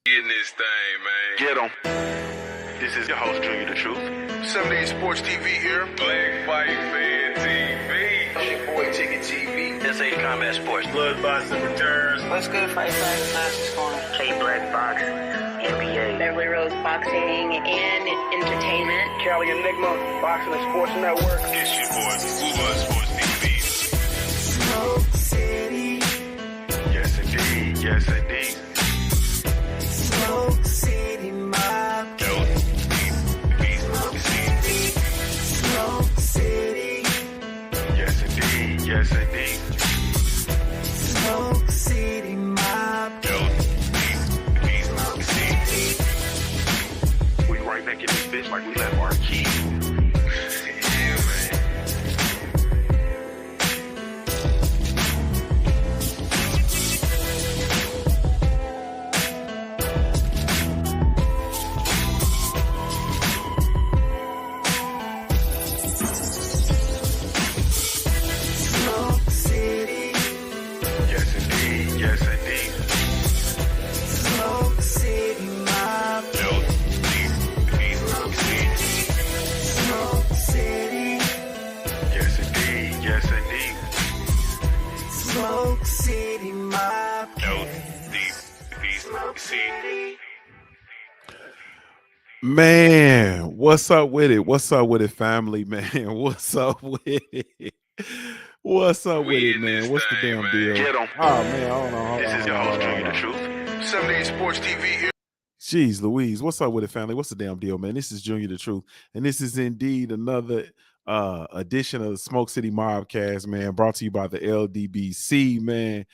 In this thing, man. Get 'em. This is your host, Junior the Truth. 7 Sports TV here. Black Fight Fan TV. It's your boy Ticket TV. SA Combat Sports. Blood Boxing returns. What's good, Fight Fight? Master Scorn. K Black Box, NBA. Beverly Rose Boxing and Entertainment. Cali Enigma, Boxing and Sports Network. It's your boy Blood Sports TV. Smoke City, Yes, indeed. Yes, indeed. Smoke City Mob, Smoke City, Yes, indeed. Yes, indeed. Smoke City Mob, We right back in this bitch like we left our key. Yeah, man. Smoke City, Yes, indeed. Yes, indeed. Smoke City Mob, Smoke City, Yes, indeed. Yes, indeed. Smoke City Mob, Man, what's up with it? What's up with it, family, man? What's up with it? What's up with We it, in man? this What's the thing, damn man. deal? Get 'em. Oh, man, hold on. This is your host, Junior the Truth. 7 Sports TV here. Jeez Louise, what's up with it, family? What's the damn deal, man? This is Junior the Truth, and this is indeed another edition of the Smoke City MobCast, man, brought to you by the LDBC, man.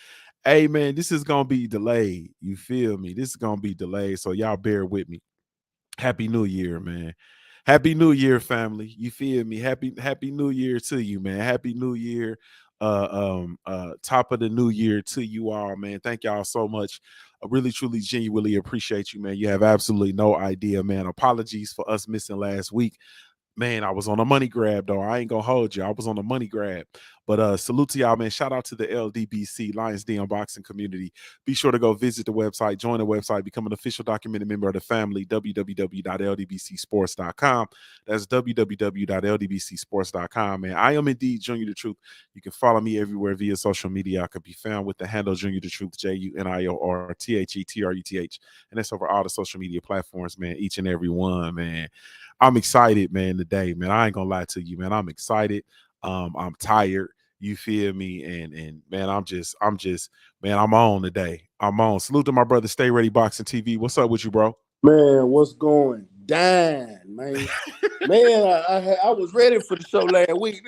Hey, man, this is gonna be delayed. You feel me? This is gonna be delayed, so y'all bear with me. Happy New Year, man. Happy New Year, family. You feel me? Happy New Year to you, man. Happy New Year. Top of the new year to you all, man. Thank y'all so much. I really, truly, genuinely appreciate you, man. You have absolutely no idea, man. Apologies for us missing last week. Man, I was on a money grab, though. I ain't gonna hold you. I was on a money grab. But salute to y'all, man. Shout out to the LDBC, Lions Den Boxing community. Be sure to go visit the website, join the website, become an official documented member of the family, www.ldbcsports.com. That's www.ldbcsports.com, man. I am indeed Junior the Truth. You can follow me everywhere via social media. I could be found with the handle Junior the Truth, JUNIORTHETRUTH. And that's over all the social media platforms, man, each and every one, man. I'm excited, man, today, man. I ain't gonna lie to you, man. I'm excited. I'm tired. You feel me? And man, I'm on today. I'm on. Salute to my brother, Stay Ready Boxing TV. What's up with you, bro? Man, what's going down, man? I was ready for the show last week.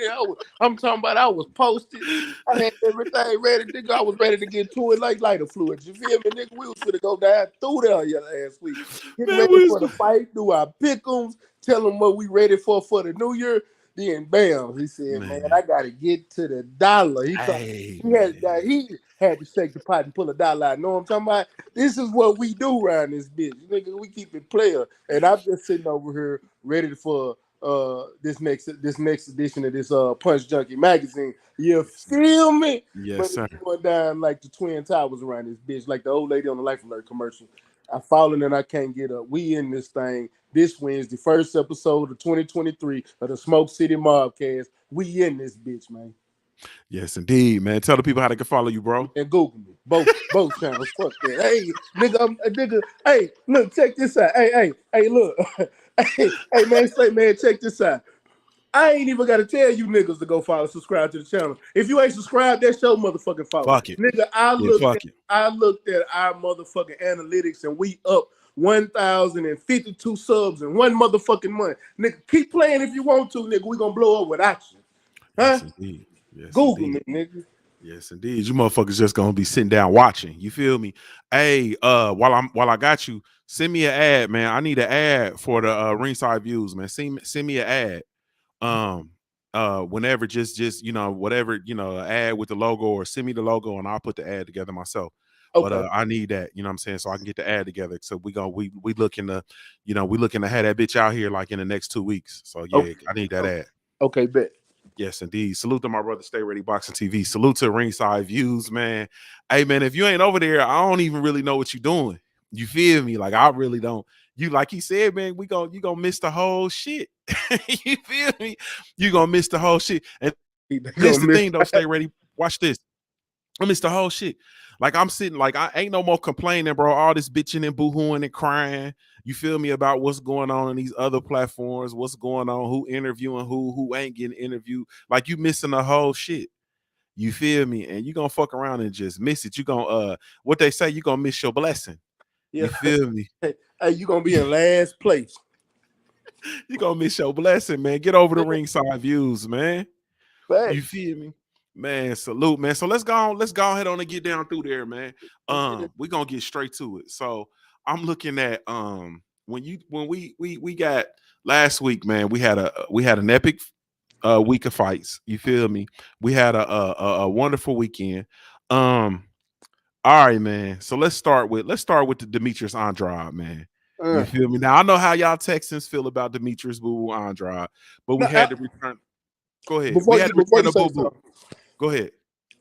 I'm talking about I was posted. I had everything ready, nigga. I was ready to get to it like lighter fluid. You feel me, nigga? We was gonna go down through there last week. Get ready for the fight, do our pick'ems, tell them what we ready for the new year. Then bam, he said, man, I gotta get to the dollar. He had to shake the pot and pull a dollar out. Know what I'm talking about? This is what we do around this bitch. Nigga, we keep it player. And I'm just sitting over here ready for this next edition of this Punch Junkie magazine. You feel me? Yes, sir. Going down like the Twin Towers around this bitch, like the old lady on the Life Alert commercial. I fallen and I can't get up. We in this thing this Wednesday, first episode of 2023 of the Smoke City MobCast. We in this bitch, man. Yes, indeed, man. Tell the people how they can follow you, bro. And Google me. Both channels. Fuck that. Hey, nigga, hey, look, check this out. Hey, look. hey, man, check this out. I ain't even gotta tell you niggas to go follow, subscribe to the channel. If you ain't subscribed, that's your motherfucking fault. Fuck it. Nigga, I looked at our motherfucking analytics and we up 1,052 subs in one motherfucking month. Nigga, keep playing if you want to, nigga. We gonna blow up without you. Huh? Yes, indeed. Yes, Google indeed. me, nigga. Yes, indeed. You motherfuckers just gonna be sitting down watching. You feel me? Hey, while I got you, send me an ad, man. I need an ad for the ringside views, man. Send me an ad. Whenever just whatever, an ad with the logo, or send me the logo and I'll put the ad together myself. Okay. But I need that, you know what I'm saying, so I can get the ad together. So we looking to have that bitch out here like in the next 2 weeks. So yeah, okay. I need that ad. Okay, bet. Yes, indeed. Salute to my brother, Stay Ready Boxing TV. Salute to Ringside Views, man. Hey, man, if you ain't over there, I don't even really know what you're doing. You feel me? Like I really don't. You like he said, man, you gonna miss the whole shit. You feel me? You gonna miss the whole shit. And this the thing though, stay ready. Watch this. I miss the whole shit. Like I'm sitting, like I ain't no more complaining, bro. All this bitching and boohooing and crying. You feel me about what's going on these other platforms? What's going on? Who interviewing who ain't getting interviewed? Like you missing the whole shit. You feel me? And you gonna fuck around and just miss it. You gonna what they say, you gonna miss your blessing. Yeah. You feel me? Hey, you gonna be in last place. You gonna miss your blessing, man. Get over the ringside views, man. Facts. You feel me? Man, salute, man. So let's go ahead on and get down through there, man. We're gonna get straight to it. So I'm looking at when we got last week, man, we had an epic week of fights. You feel me? We had a wonderful weekend. All right, man. So let's start with the Demetrius Andrade, man. You feel me? Now I know how y'all Texans feel about Demetrius Boo Boo Andrade, but we had to return. Go ahead. We had to return to Boo Boo. Go ahead.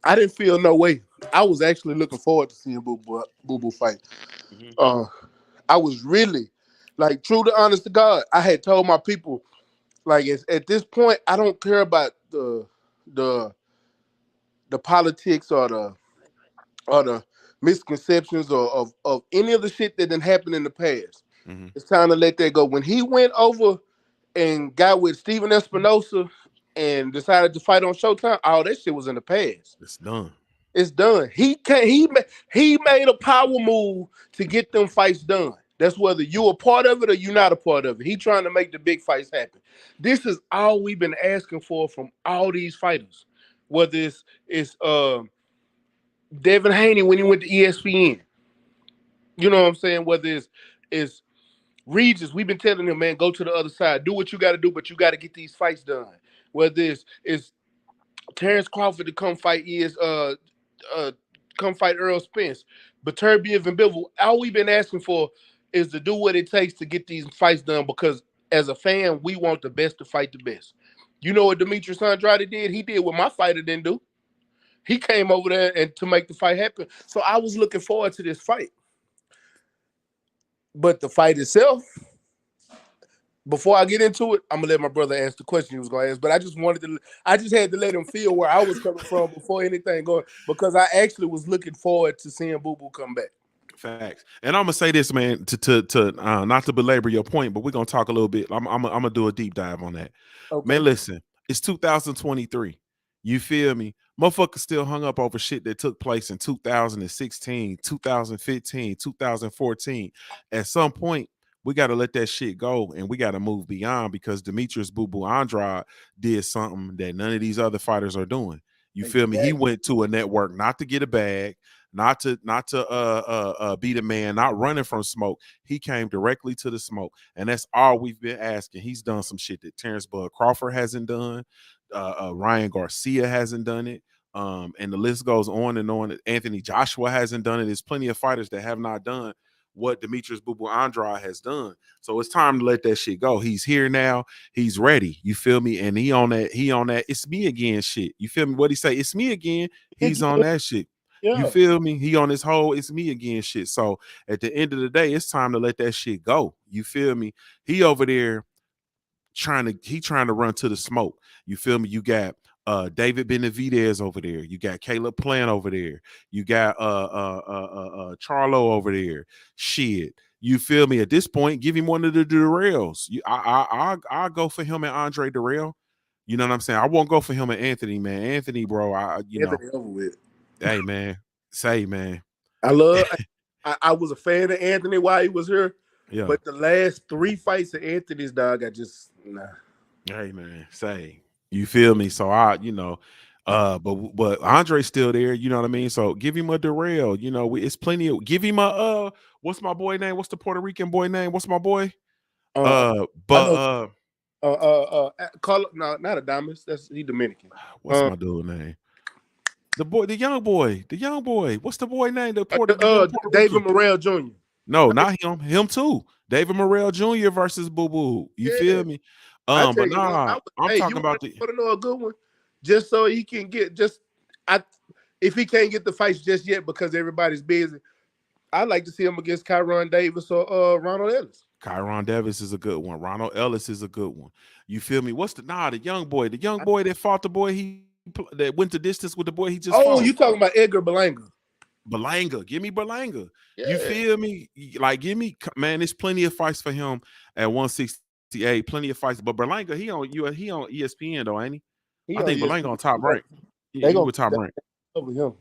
I didn't feel no way. I was actually looking forward to seeing Boo Boo fight. Mm-hmm. I was really, like, true to honest to God, I had told my people, like, at this point, I don't care about the politics or the misconceptions of any of the shit that didn't happen in the past. Mm-hmm. It's time to let that go. When he went over and got with Steven Espinosa and decided to fight on Showtime, all that shit was in the past. It's done. It's done. He made a power move to get them fights done. That's whether you're a part of it or you're not a part of it. He trying to make the big fights happen. This is all we've been asking for from all these fighters. Whether it's Devin Haney when he went to ESPN. You know what I'm saying? Whether it's Regis, we've been telling him, man, go to the other side. Do what you got to do, but you got to get these fights done. Whether it's Terrence Crawford to come fight Earl Spence, Beterbiev and Bivol. All we've been asking for is to do what it takes to get these fights done, because as a fan, we want the best to fight the best. You know what Demetrius Andrade did? He did what my fighter didn't do. He came over there and to make the fight happen. So I was looking forward to this fight. But the fight itself, before I get into it, I'm gonna let my brother ask the question he was gonna ask. But I just had to let him feel where I was coming from before anything going, because I actually was looking forward to seeing Boo Boo come back. Facts. And I'm gonna say this, man, to not to belabor your point, but we're gonna talk a little bit. I'm gonna do a deep dive on that. Okay. Man, listen, it's 2023. You feel me? Motherfuckers still hung up over shit that took place in 2016, 2015, 2014. At some point, we got to let that shit go and we got to move beyond, because Demetrius Boo Boo Andrade did something that none of these other fighters are doing. You feel me? He went to a network not to get a bag, not to be the man, not running from smoke. He came directly to the smoke, and that's all we've been asking. He's done some shit that Terrence Bud Crawford hasn't done. Ryan Garcia hasn't done it. And the list goes on and on. Anthony Joshua hasn't done it. There's plenty of fighters that have not done what Demetrius Boo Boo Andrade has done. So it's time to let that shit go. He's here now. He's ready. You feel me? And he on that it's me again shit. You feel me? What he say? It's me again. He's on that shit. Yeah. You feel me? He on this whole it's me again shit. So at the end of the day, it's time to let that shit go. You feel me? He over there trying to run to the smoke. You feel me? You got David Benavidez over there. You got Caleb Plant over there. You got Charlo over there. Shit. You feel me? At this point, give him one of the Durrells. I'll go for him and Andre Durrell. You know what I'm saying? I won't go for him and Anthony, man. Anthony, bro, Anthony over with. Hey, man. Say, man. I was a fan of Anthony while he was here. Yeah. But the last 3 fights of Anthony's, dog, I just nah. Hey, man. Say. You feel me? So but Andre's still there, you know what I mean? So give him a Durrell, you know, it's plenty of give him a what's my boy name? What's the Puerto Rican boy name? What's my boy? Call no, not Adamas, that's he Dominican. What's my dude name? The young boy. What's the boy name? David Morrell Jr. No, not him. Him too. David Morrell Jr. versus Boo Boo. You feel me? But nah, I'm talking about the. Want to know a good one, just so he can get if he can't get the fights just yet because everybody's busy. I'd like to see him against Kyron Davis or Ronald Ellis. Kyron Davis is a good one. Ronald Ellis is a good one. You feel me? What's the young boy that fought the boy that went the distance with the boy he just Oh, fought. you talking about Edgar Berlanga? Berlanga, give me Berlanga. Yeah. You feel me? Like, give me, man. There's plenty of fights for him at 168. Plenty of fights, but Berlanga, he on ESPN though, ain't he? I think Berlanga on Top Rank. Yeah, he with Top Rank. Over him.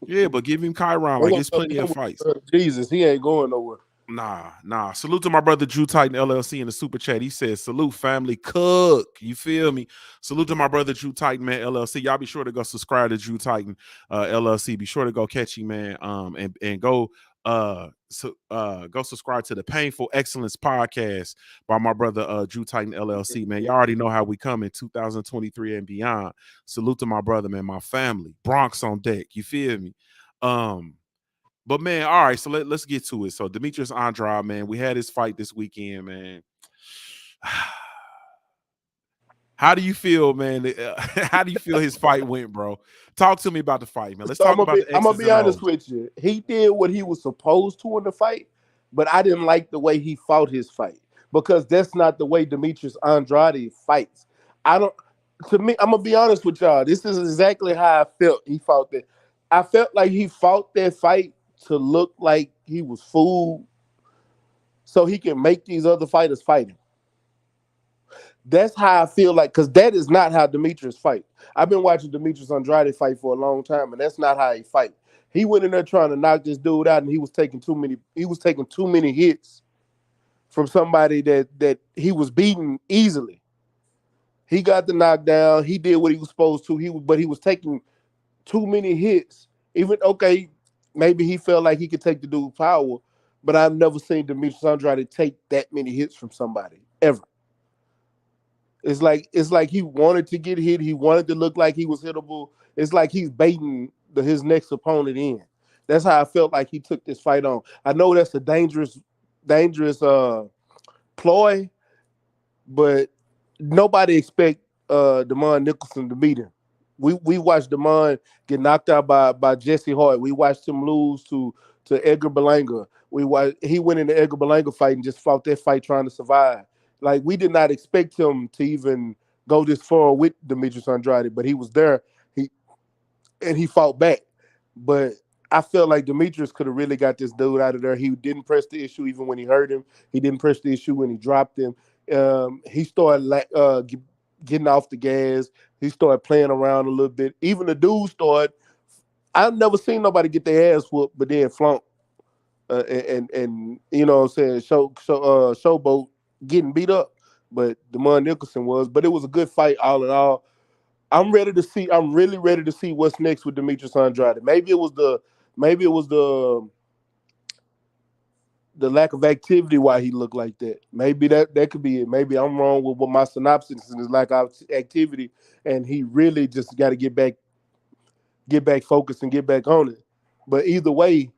Yeah, but give him Kyron. Like, it's plenty of fights. Jesus, he ain't going nowhere. Nah. Salute to my brother Drew Titan LLC in the super chat. He says, salute family cook. You feel me? Salute to my brother Drew Titan, man, LLC. Y'all be sure to go subscribe to Drew Titan LLC. Be sure to go catch him, man. And go go subscribe to the Painful Excellence podcast by my brother Drew Titan LLC, man. Y'all already know how we come in 2023 and beyond. Salute to my brother, man, my family. Bronx on deck. You feel me? But man, all right, so let's get to it. So Demetrius Andrade, man, we had his fight this weekend, man. How do you feel, man? How do you feel his fight went, bro? Talk to me about the fight, man. Let's talk about the X's. I'm gonna be honest with you. He did what he was supposed to in the fight, but I didn't like the way he fought his fight because that's not the way Demetrius Andrade fights. To me, I'm gonna be honest with y'all. This is exactly how I felt. He fought that. I felt like he fought that fight to look like he was fooled so he can make these other fighters fight him. That's how I feel like, because that is not how Demetrius fight. I've been watching Demetrius Andrade fight for a long time, and that's not how he fight. He went in there trying to knock this dude out, and he was taking too many hits from somebody that he was beating easily. He got the knockdown. He did what he was supposed to. But he was taking too many hits. Maybe he felt like he could take the dude's power, but I've never seen Demetrius Andrade take that many hits from somebody ever. It's like he wanted to get hit. He wanted to look like he was hittable. It's like he's baiting his next opponent in. That's how I felt like he took this fight on. I know that's a dangerous ploy, but nobody expect Damon Nicholson to beat him. We watched Damon get knocked out by Jesse Hart. We watched him lose to Edgar Berlanga. He went in the Edgar Berlanga fight and just fought that fight trying to survive. Like, we did not expect him to even go this far with Demetrius Andrade, but he was there. He fought back. But I felt like Demetrius could have really got this dude out of there. He didn't press the issue even when he hurt him. He didn't press the issue when he dropped him. He started getting off the gas. He started playing around a little bit. Even the dude started. I've never seen nobody get their ass whooped, but then flunk. And you know what I'm saying, Showboat getting beat up. But Damon Nicholson was. But it was a good fight all in all. I'm really ready to see what's next with Demetrius Andrade. Maybe it was the lack of activity why he looked like that. Maybe that could be it. Maybe I'm wrong with what my synopsis is, lack of activity, and he really just got to get back focused and get back on it. But either way,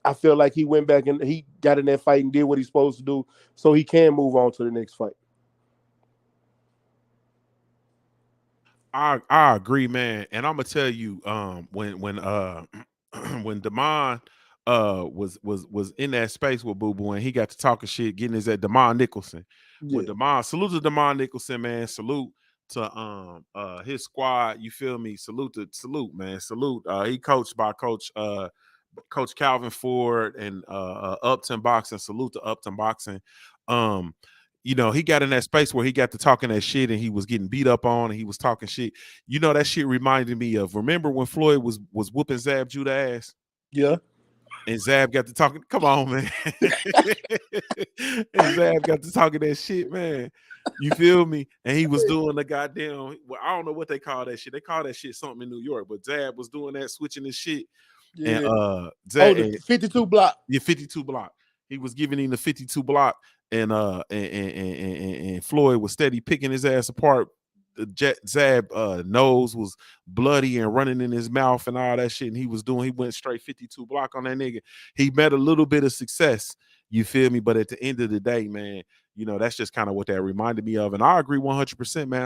I feel like he went back and he got in that fight and did what he's supposed to do, so he can move on to the next fight. I agree, man, and I'm gonna tell you, when when Damon was in that space with Boo Boo and he got to talking shit, getting his at Damon Nicholson. Yeah. With Damon, salute to Damon Nicholson, man. Salute to his squad. You feel me? Salute, man. Salute. He coached by Coach Calvin Ford and Upton Boxing. Salute to Upton Boxing. You know, he got in that space where he got to talking that shit and he was getting beat up on and he was talking shit. You know, that shit reminded me of, remember when Floyd was whooping Zab Judah ass? Yeah. And Zab got to talking, come on, man. And Zab got to talking that shit, man. You feel me? And he was doing the goddamn, well, I don't know what they call that shit. They call that shit something in New York, but Zab was doing that, switching his shit. Yeah. And Zab, the 52 block. Yeah, 52 block. He was giving him the 52 block, and Floyd was steady picking his ass apart. Zab nose was bloody and running in his mouth and all that shit, and he went straight 52 block on that nigga. He met a little bit of success, you feel me? But at the end of the day, man, you know, that's just kind of what that reminded me of. And I agree 100%, man.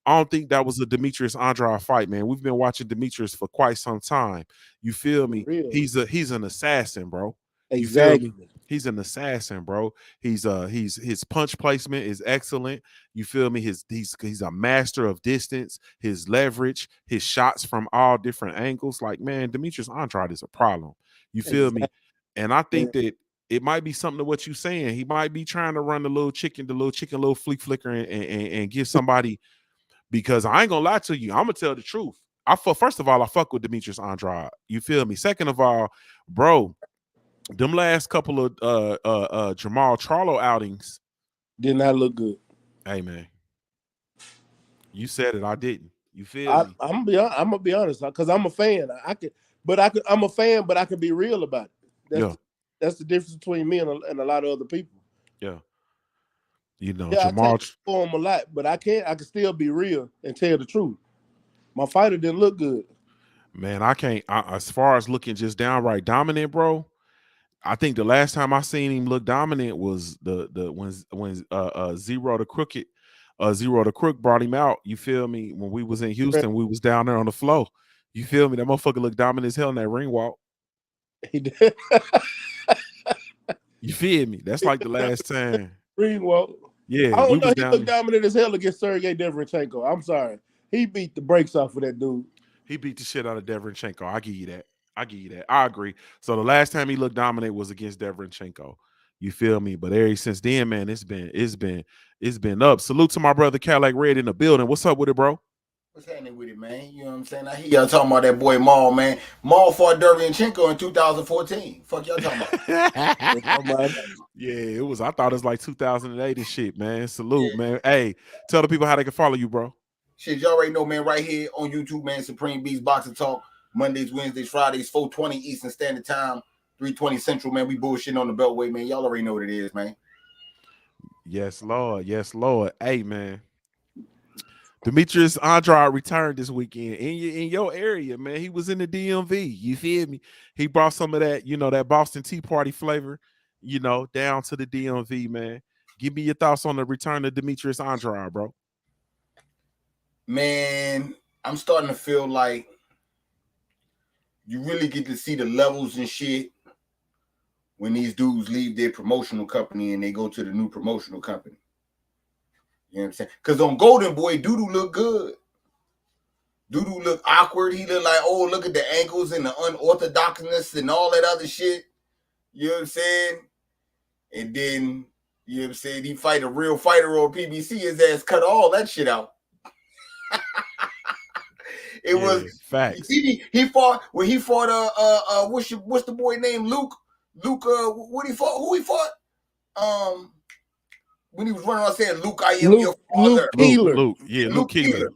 I don't think that was a Demetrius Andrade fight, man. We've been watching Demetrius for quite some time. You feel me? real. He's an assassin, bro. You feel me? Exactly. He's an assassin, bro. He's his punch placement is excellent. You feel me? He's a master of distance, his leverage, his shots from all different angles. Like, man, Demetrius Andrade is a problem. You feel me? And I think that it might be something to what you're saying. He might be trying to run the little chicken, little flicker, and give somebody. Because I ain't gonna lie to you, I'm gonna tell the truth. First of all, I fuck with Demetrius Andrade. You feel me? Second of all, bro, them last couple of Jamal Charlo outings did not look good. Hey man, you said it. I didn't. You feel me? I'm gonna be honest, because I'm a fan. I'm a fan, but I can be real about it. That's the difference between me and a lot of other people. Yeah. You know, Jamal, I take for him a lot, but I can still be real and tell the truth. My fighter didn't look good. Man, I can't. As far as looking just downright dominant, bro. I think the last time I seen him look dominant was when Zero the Crook brought him out. You feel me? When we was in Houston, we was down there on the floor. You feel me? That motherfucker looked dominant as hell in that ring walk. He did. You feel me? That's like the last time. Ring walk. Yeah, I don't know. He looked dominant as hell against Sergey Deverenchenko. I'm sorry. He beat the brakes off of that dude. He beat the shit out of Deverenchenko. I give you that. I agree. So the last time he looked dominant was against Deverenchenko. You feel me? But ever since then, man, it's been up. Salute to my brother Cadillac Red in the building. What's up with it, bro? What's happening with it, man? You know what I'm saying? I hear y'all talking about that boy Maul, man. Maul fought Deverenchenko in 2014. Fuck y'all talking about? Yeah, it was. I thought it was like 2008 and shit, man. Salute, man. Hey, tell the people how they can follow you, bro. Shit, y'all already know, man. Right here on YouTube, man. Supreme Beast Boxing Talk. Mondays, Wednesdays, Fridays, 4:20 Eastern Standard Time, 3:20 Central, man. We bullshitting on the Beltway, man. Y'all already know what it is, man. Yes, Lord. Yes, Lord. Hey, man. Demetrius Andrade returned this weekend in your area, man. He was in the DMV. You feel me? He brought some of that, that Boston Tea Party flavor, down to the DMV, man. Give me your thoughts on the return of Demetrius Andrade, bro. Man, I'm starting to feel like you really get to see the levels and shit when these dudes leave their promotional company and they go to the new promotional company. You know what I'm saying? Because on Golden Boy, Doodoo look good. Doodoo look awkward. He look like, oh, look at the ankles and the unorthodoxness and all that other shit. You know what I'm saying? And then, you know what I'm saying, he fight a real fighter on PBC, his ass cut all that shit out. It was facts. He fought when he fought what's the boy named Luke? What he fought? Who he fought? When he was running around saying, Luke, I am your father. Luke Keeler. Luke Keeler.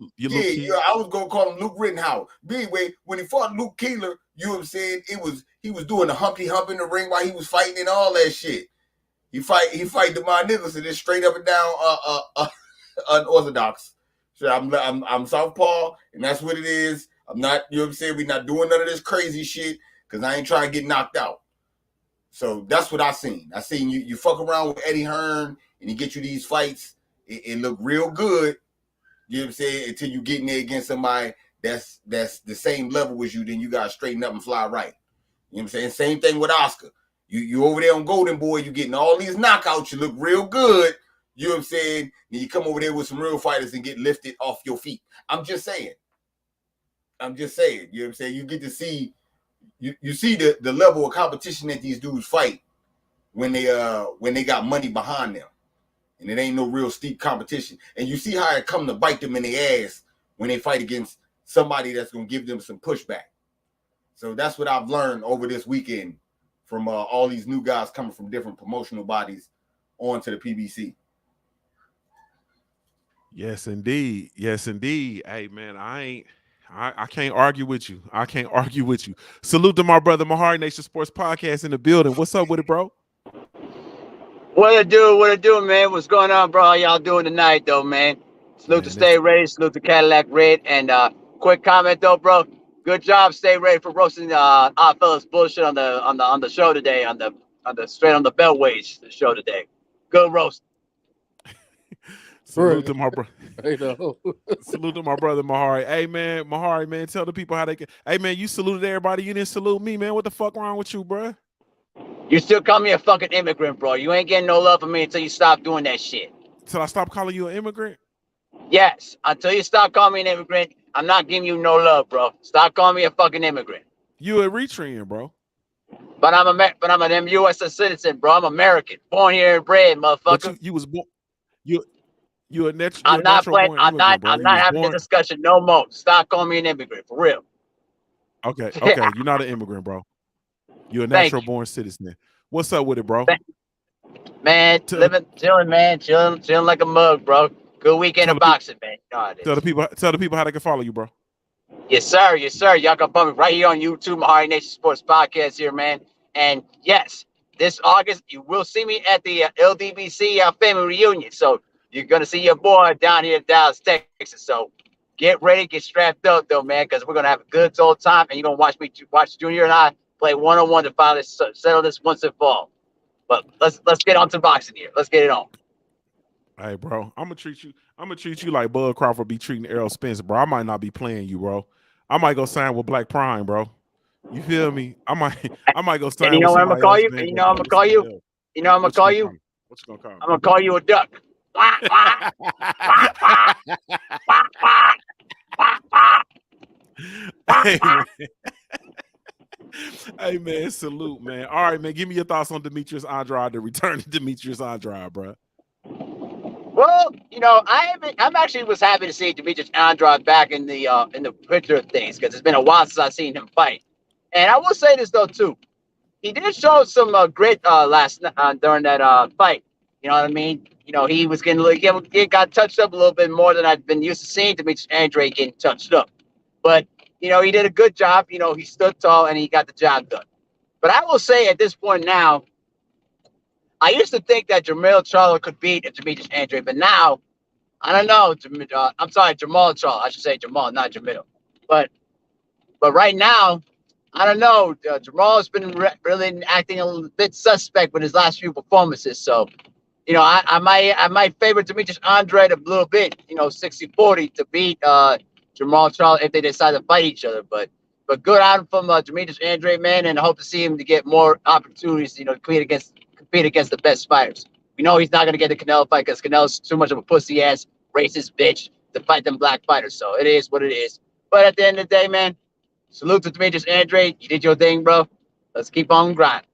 I was gonna call him Luke Rittenhouse. But anyway, when he fought Luke Keeler, you know what I'm saying? He was doing the humpty hump in the ring while he was fighting and all that shit. He fight DeMar Nicholson, just straight up and down unorthodox. So I'm Southpaw, and that's what it is. I'm not, you know what I'm saying? We're not doing none of this crazy shit because I ain't trying to get knocked out. So that's what I seen. I seen you fuck around with Eddie Hearn and he get you these fights. It look real good. You know what I'm saying? Until you get in there against somebody that's the same level as you, then you gotta straighten up and fly right. You know what I'm saying? Same thing with Oscar. You over there on Golden Boy, you getting all these knockouts. You look real good. You know what I'm saying? Then you come over there with some real fighters and get lifted off your feet. I'm just saying. You know what I'm saying? You get to see, you see the level of competition that these dudes fight when they got money behind them. And it ain't no real steep competition. And you see how it come to bite them in the ass when they fight against somebody that's going to give them some pushback. So that's what I've learned over this weekend from all these new guys coming from different promotional bodies onto the PBC. Yes, indeed. Hey, man, I can't argue with you. Salute to my brother, my Hard Nation Sports Podcast in the building. What's up with it, bro? What it do, man? What's going on, bro? How y'all doing tonight, though, man? Salute to Stay Ready, salute to Cadillac Red, and quick comment, though, bro. Good job, Stay Ready, for roasting our fellas bullshit on the show today, on the straight on the Beltways show today. Good roast. Salute to my brother. You know. Salute to my brother Mahari. Hey man, Mahari, man, tell the people how they can. Hey man, you saluted everybody. You didn't salute me, man. What the fuck wrong with you, bro? You still call me a fucking immigrant, bro. You ain't getting no love from me until you stop doing that shit. Till I stop calling you an immigrant? Yes, until you stop calling me an immigrant, I'm not giving you no love, bro. Stop calling me a fucking immigrant. You a Eritrean, bro. But I'm an U.S. citizen, bro. I'm American, born here and bred, motherfucker. But you was born. You a natural. I'm not playing. Born I'm not. bro. I'm not having this discussion no more. Stop calling me an immigrant, for real. Okay. You're not an immigrant, bro. You're a natural born citizen. What's up with it, bro? Man, chilling, man, chilling like a mug, bro. Good weekend of boxing, man. You know how it is. Tell the people how they can follow you, bro. Yes, sir. Yes, sir. Y'all can follow me right here on YouTube, Mahari Nation Sports Podcast here, man. And yes, this August you will see me at the LDBC family reunion. So you're gonna see your boy down here in Dallas, Texas. So get ready, get strapped up, though, man, because we're gonna have a good old time, and you're gonna watch Junior and I play 1-on-1 to finally settle this once and for all. But let's get on to boxing here. Let's get it on. Hey, bro, I'm gonna treat you like Bud Crawford be treating Errol Spence, bro. I might not be playing you, bro. I might go sign with Black Prime, bro. You feel me? I might go sign. And you know with what I'm gonna call you? And you know I'm gonna call you? You know I'm gonna call you? What you gonna call me? I'm gonna call you a duck. Hey, man. Hey man, salute, man. All right, man. Give me your thoughts on Demetrius Andrade, the return to Demetrius Andrade, bro. Well, you know, I'm actually was happy to see Demetrius Andrade back in the picture of things, because it's been a while since I've seen him fight. And I will say this though too, he did show some grit last during that fight. You know what I mean? You know, he was he got touched up a little bit more than I've been used to seeing Demetrius Andrade getting touched up. But you know, he did a good job. You know, he stood tall and he got the job done. But I will say at this point now, I used to think that Jamal Charlo could beat Demetrius Andrade, but now I don't know. I'm sorry, Jamal Charlo. I should say Jamal, not Jamil. But right now, I don't know. Jamal has been really acting a little bit suspect with his last few performances. So, you know, I might favor Demetrius Andrade a little bit. You know, 60-40 to beat Jamal Charlo if they decide to fight each other. But good out from Demetrius Andrade, man, and I hope to see him to get more opportunities. You know, to compete against the best fighters. We know he's not going to get the Canelo fight because Canelo's too much of a pussy ass racist bitch to fight them black fighters. So it is what it is. But at the end of the day, man, salute to Demetrius Andrade. You did your thing, bro. Let's keep on grinding.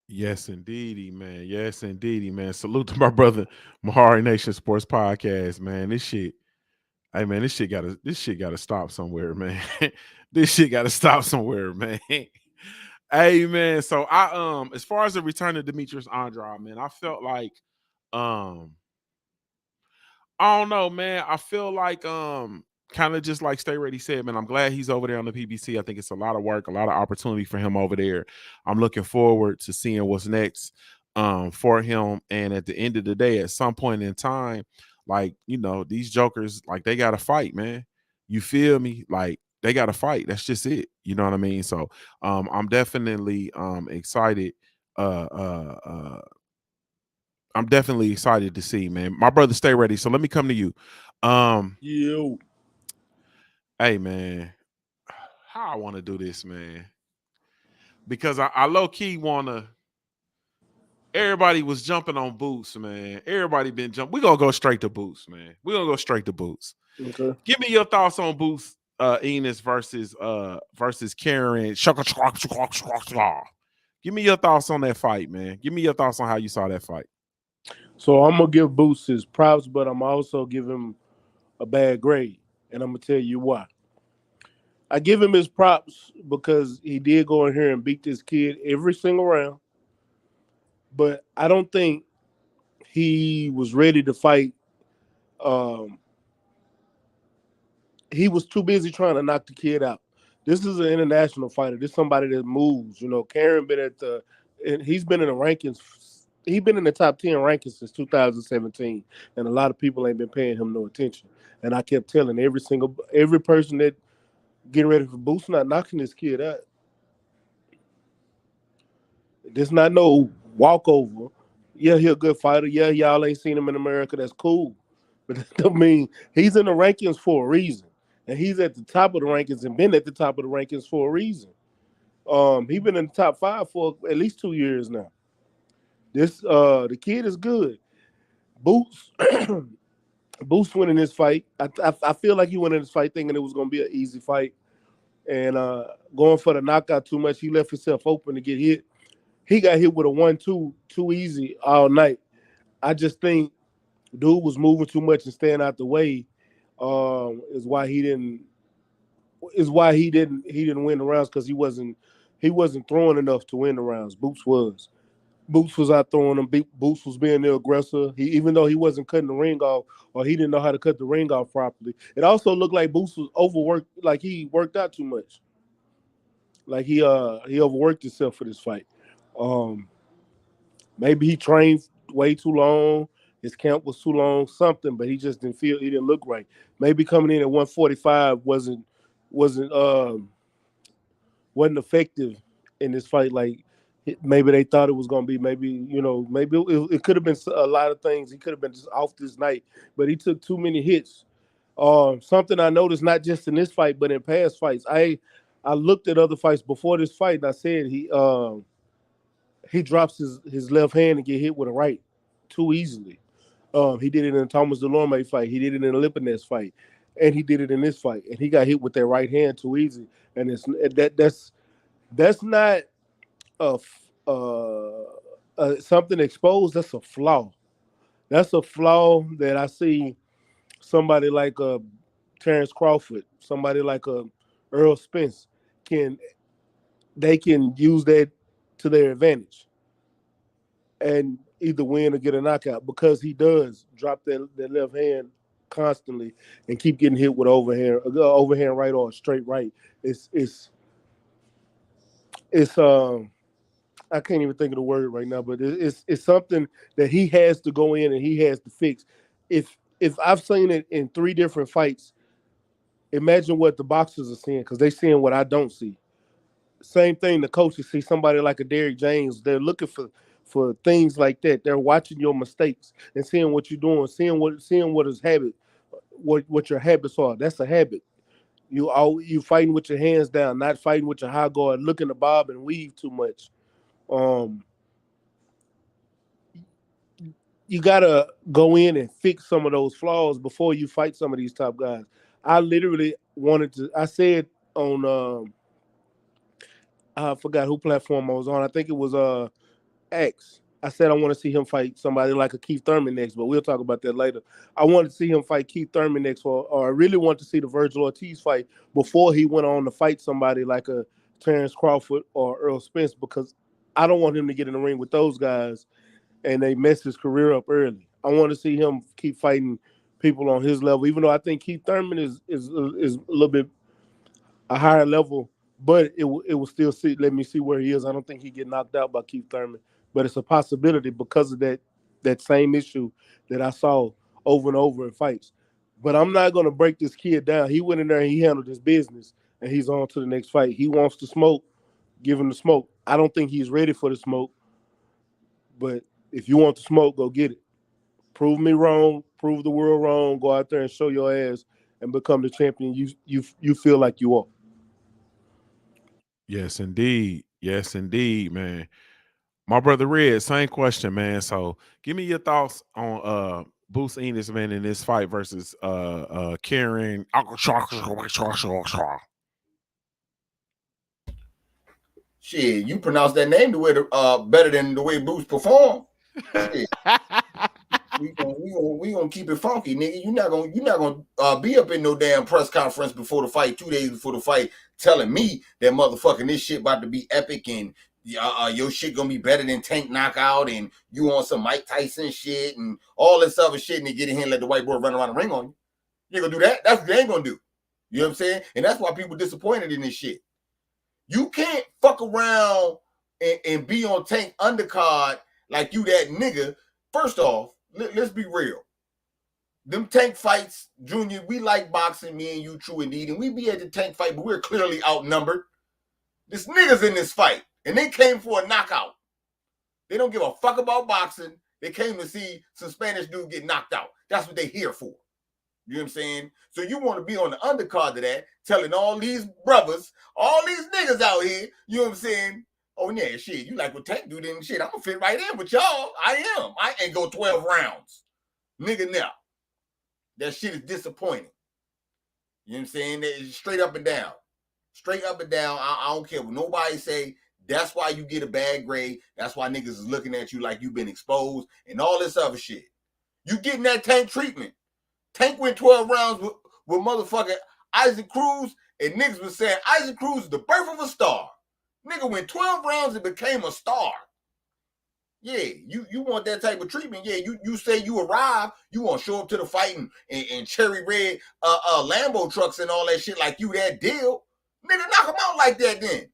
Yes, indeedy, man. Yes, indeedy, man. Salute to my brother Mahari Nation Sports Podcast, man. This shit gotta stop somewhere, man. This shit gotta stop somewhere, man. Hey, man. So I as far as the return of Demetrius Andrade, man, I felt like I don't know, man. I feel like kind of just like Stay Ready said, man, I'm glad he's over there on the PBC. I think it's a lot of work, a lot of opportunity for him over there. I'm looking forward to seeing what's next for him. And at the end of the day, at some point in time, like, you know, these jokers, like, they got to fight, man. You feel me? Like, they got to fight. That's just it. You know what I mean? So I'm definitely excited. I'm definitely excited to see, man. My brother, Stay Ready. So let me come to you. You. Hey, man, how I want to do this, man, because I low-key want to – everybody was jumping on Boots, man. Everybody been jumping. We're going to go straight to Boots, man. We're going to go straight to Boots. Okay. Give me your thoughts on Boots Ennis versus Karen. Give me your thoughts on that fight, man. Give me your thoughts on how you saw that fight. So I'm going to give Boots his props, but I'm also give him a bad grade. And I'm going to tell you why. I give him his props because he did go in here and beat this kid every single round. But I don't think he was ready to fight. He was too busy trying to knock the kid out. This is an international fighter. This is somebody that moves. You know, Karen he's been in the rankings. He's been in the top 10 rankings since 2017. And a lot of people ain't been paying him no attention. And I kept telling every person that getting ready for Boots not knocking this kid out. This not no walkover. Yeah, he a good fighter. Yeah, y'all ain't seen him in America. That's cool. But I mean, he's in the rankings for a reason. And he's at the top of the rankings and been at the top of the rankings for a reason. He's been in the top 5 for at least 2 years now. The kid is good. Boots Boots winning this fight. I feel like he went in this fight thinking it was gonna be an easy fight. And going for the knockout too much, he left himself open to get hit. He got hit with a 1-2 too easy all night. I just think dude was moving too much and staying out the way. Is why he didn't win the rounds because he wasn't throwing enough to win the rounds. Boots was out throwing him. Boots was being the aggressor. Even though he wasn't cutting the ring off or he didn't know how to cut the ring off properly. It also looked like Boots was overworked, like he worked out too much. Like he overworked himself for this fight. Maybe he trained way too long. His camp was too long, something, but he just he didn't look right. Maybe coming in at 145 wasn't effective in this fight. Like maybe they thought it was gonna be. Maybe it could have been a lot of things. He could have been just off this night, but he took too many hits. Something I noticed not just in this fight, but in past fights. I looked at other fights before this fight, and I said he drops his left hand and get hit with a right too easily. He did it in the Thomas Delorme fight. He did it in the Lipinets fight, and he did it in this fight. And he got hit with that right hand too easy. And that's not something exposed. That's a flaw. That's a flaw that I see somebody like Terrence Crawford, somebody like Earl Spence can use that to their advantage and either win or get a knockout because he does drop that left hand constantly and keep getting hit with overhand right or straight right. It's I can't even think of the word right now, but it's something that he has to go in and he has to fix. If I've seen it in 3 different fights, imagine what the boxers are seeing because they're seeing what I don't see. Same thing, the coaches see somebody like a Derrick James. They're looking for things like that. They're watching your mistakes and seeing what you're doing, seeing what is habit, what your habits are. That's a habit. You fighting with your hands down, not fighting with your high guard, looking to bob and weave too much. You gotta go in and fix some of those flaws before you fight some of these top guys. I literally I said on I forgot who platform I was on. I think it was X. I said I want to see him fight somebody like a Keith Thurman next, but we'll talk about that later. I wanted to see him fight Keith Thurman next, or I really want to see the Virgil Ortiz fight before he went on to fight somebody like a Terrence Crawford or Earl Spence, because I don't want him to get in the ring with those guys and they mess his career up early. I want to see him keep fighting people on his level, even though I think Keith Thurman is a little bit a higher level, but it will still let me see where he is. I don't think he get knocked out by Keith Thurman, but it's a possibility because of that same issue that I saw over and over in fights. But I'm not going to break this kid down. He went in there and he handled his business, and he's on to the next fight. He wants to smoke, give him the smoke. I don't think he's ready for the smoke, but if you want the smoke, go get it. Prove me wrong, prove the world wrong, go out there and show your ass and become the champion you feel like you are. Yes, indeed. Yes, indeed, man. My brother Red, same question, man. So give me your thoughts on Boots Ennis, man, in this fight versus Karen. Shit, you pronounce that name the way better than the way Boots perform. Shit. we gonna keep it funky, nigga. You're not gonna be up in no damn press conference before the fight, 2 days before the fight, telling me that motherfucking this shit about to be epic and your shit gonna be better than Tank Knockout and you on some Mike Tyson shit and all this other shit, and they get in here and let the white boy run around the ring on you. You ain't gonna do that. That's what they ain't gonna do. You know what I'm saying? And that's why people disappointed in this shit. You can't fuck around and be on Tank undercard like you that nigga. First off, let's be real. Them Tank fights, Junior, we like boxing, me and you, true indeed, and we be at the Tank fight, but we're clearly outnumbered. This nigga's in this fight, and they came for a knockout. They don't give a fuck about boxing. They came to see some Spanish dude get knocked out. That's what they here for. You know what I'm saying? So you want to be on the undercard of that, telling all these brothers, all these niggas out here, you know what I'm saying? Oh, yeah, shit, you like what Tank do then shit. I'm going to fit right in with y'all. I am. I ain't go 12 rounds. Nigga, now. That shit is disappointing. You know what I'm saying? It's straight up and down. Straight up and down. I don't care what nobody say. That's why you get a bad grade. That's why niggas is looking at you like you've been exposed and all this other shit. You getting that Tank treatment. Tank went 12 rounds with motherfucking Isaac Cruz, and niggas was saying Isaac Cruz is the birth of a star. Nigga went 12 rounds and became a star. Yeah, you want that type of treatment. Yeah, you say you arrive, you want to show up to the fight and cherry red Lambo trucks and all that shit like you that deal. Nigga, knock them out like that then.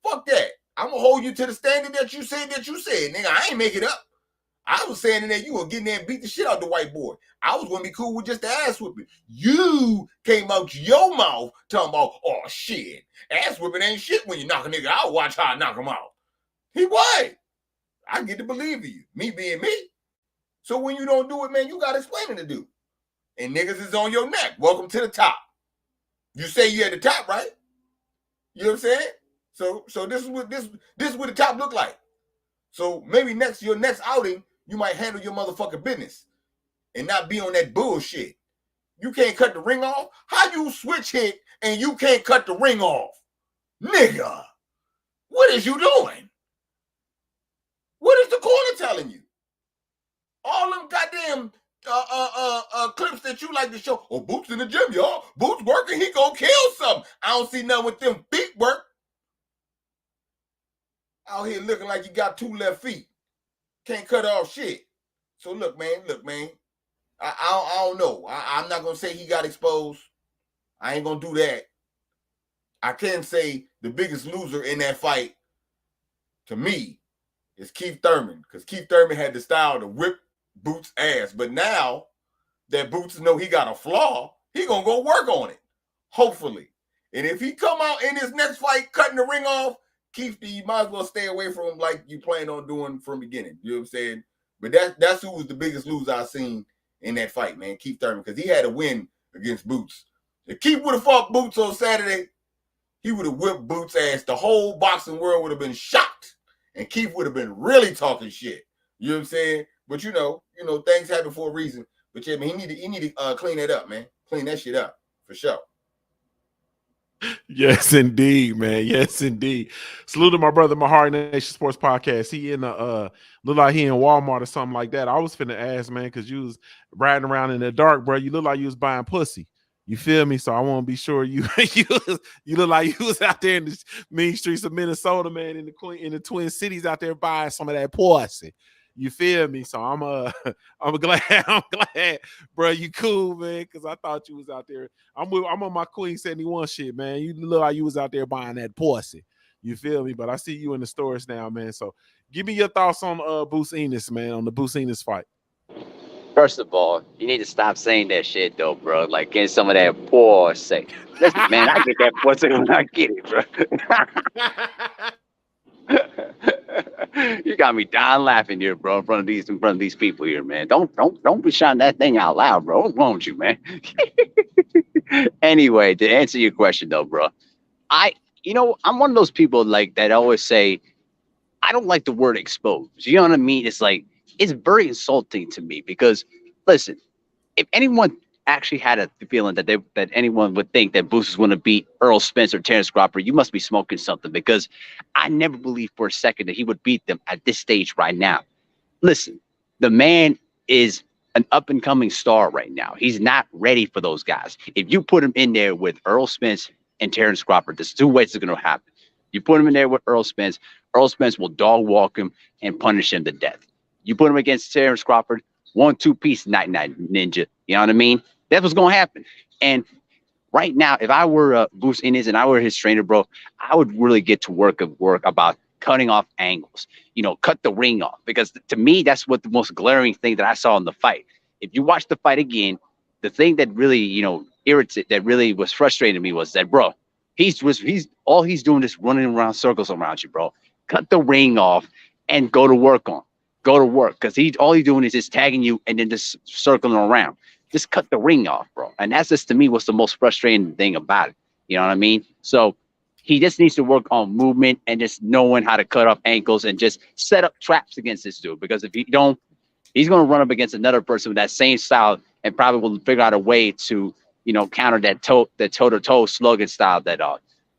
Fuck that. I'm going to hold you to the standard that you said. Nigga, I ain't make it up. I was saying that you were getting there and beat the shit out the white boy. I was going to be cool with just the ass whipping. You came out your mouth talking about, oh, shit. Ass whipping ain't shit when you knock a nigga out. Watch how I knock him out. He what? I get to believe you. Me being me. So when you don't do it, man, you got explaining to do. And niggas is on your neck. Welcome to the top. You say you at the top, right? You know what I'm saying? So this is what the top look like. So maybe your next outing, you might handle your motherfucking business and not be on that bullshit. You can't cut the ring off? How you switch hit and you can't cut the ring off? Nigga, what is you doing? What is the corner telling you? All them goddamn clips that you like to show. Oh, Boots in the gym, y'all. Boots working, he gonna kill something. I don't see nothing with them feet work. Out here looking like you got 2 left feet. Can't cut off shit. So look, man. I don't know. I'm not going to say he got exposed. I ain't going to do that. I can say the biggest loser in that fight, to me, is Keith Thurman. Because Keith Thurman had the style to whip Boots' ass. But now that Boots know he got a flaw, he going to go work on it. Hopefully. And if he come out in his next fight cutting the ring off, Keith, you might as well stay away from him like you plan on doing from the beginning. You know what I'm saying? But that's who was the biggest loser I've seen in that fight, man, Keith Thurman, because he had a win against Boots. If Keith would have fought Boots on Saturday, he would have whipped Boots' ass. The whole boxing world would have been shocked, and Keith would have been really talking shit. You know what I'm saying? But you know, things happen for a reason. But yeah, man, he need to clean that up, man. Clean that shit up for sure. Yes, indeed, man. Yes, indeed. Salute to my brother, my Heart Nation Sports Podcast. He in look like he in Walmart or something like that. I was finna ask, man, because you was riding around in the dark, bro. You look like you was buying pussy. You feel me? So I want to be sure you look like you was out there in the mean streets of Minnesota, man, in the Twin Cities out there buying some of that pussy. You feel me? So I'm glad, bro. You cool, man, because I thought you was out there. I'm on my Queen 71 shit, man. You look like you was out there buying that pussy. You feel me? But I see you in the stores now, man. So give me your thoughts on Boots Ennis, man, on the Boots Ennis fight. First of all, you need to stop saying that shit, though, bro. Like, get some of that pussy. Listen, man, I get that pussy when I get it, bro. You got me dying laughing here, bro, in front of these people here, man. Don't be shouting that thing out loud, bro. What's wrong with you, man? Anyway, to answer your question, though, bro, I'm one of those people like that always say, I don't like the word exposed. You know what I mean? It's like, it's very insulting to me because, listen, if anyone actually had a feeling that anyone would think that Boots was going to beat Earl Spence or Terrence Crawford, you must be smoking something, because I never believed for a second that he would beat them at this stage right now. Listen, the man is an up-and-coming star right now. He's not ready for those guys. If you put him in there with Earl Spence and Terrence Crawford, there's 2 ways it's going to happen. You put him in there with Earl Spence will dog walk him and punish him to death. You put him against Terrence Crawford, 1-2 piece, night-night ninja. You know what I mean? That's what's going to happen. And right now, if I were Boots Ennis and I were his trainer, bro, I would really get to work about cutting off angles. Cut the ring off. Because to me, that's what the most glaring thing that I saw in the fight. If you watch the fight again, the thing that really, that really was frustrating to me was that, bro, he's all he's doing is running around circles around you, bro. Cut the ring off and go to work on. go to work, because all he's doing is just tagging you and then just circling around. Just cut the ring off, bro. And that's just, to me, what's the most frustrating thing about it. You know what I mean? So he just needs to work on movement and just knowing how to cut off ankles and just set up traps against this dude. Because if you don't, he's going to run up against another person with that same style and probably will figure out a way to, counter that toe-to-toe slugging style that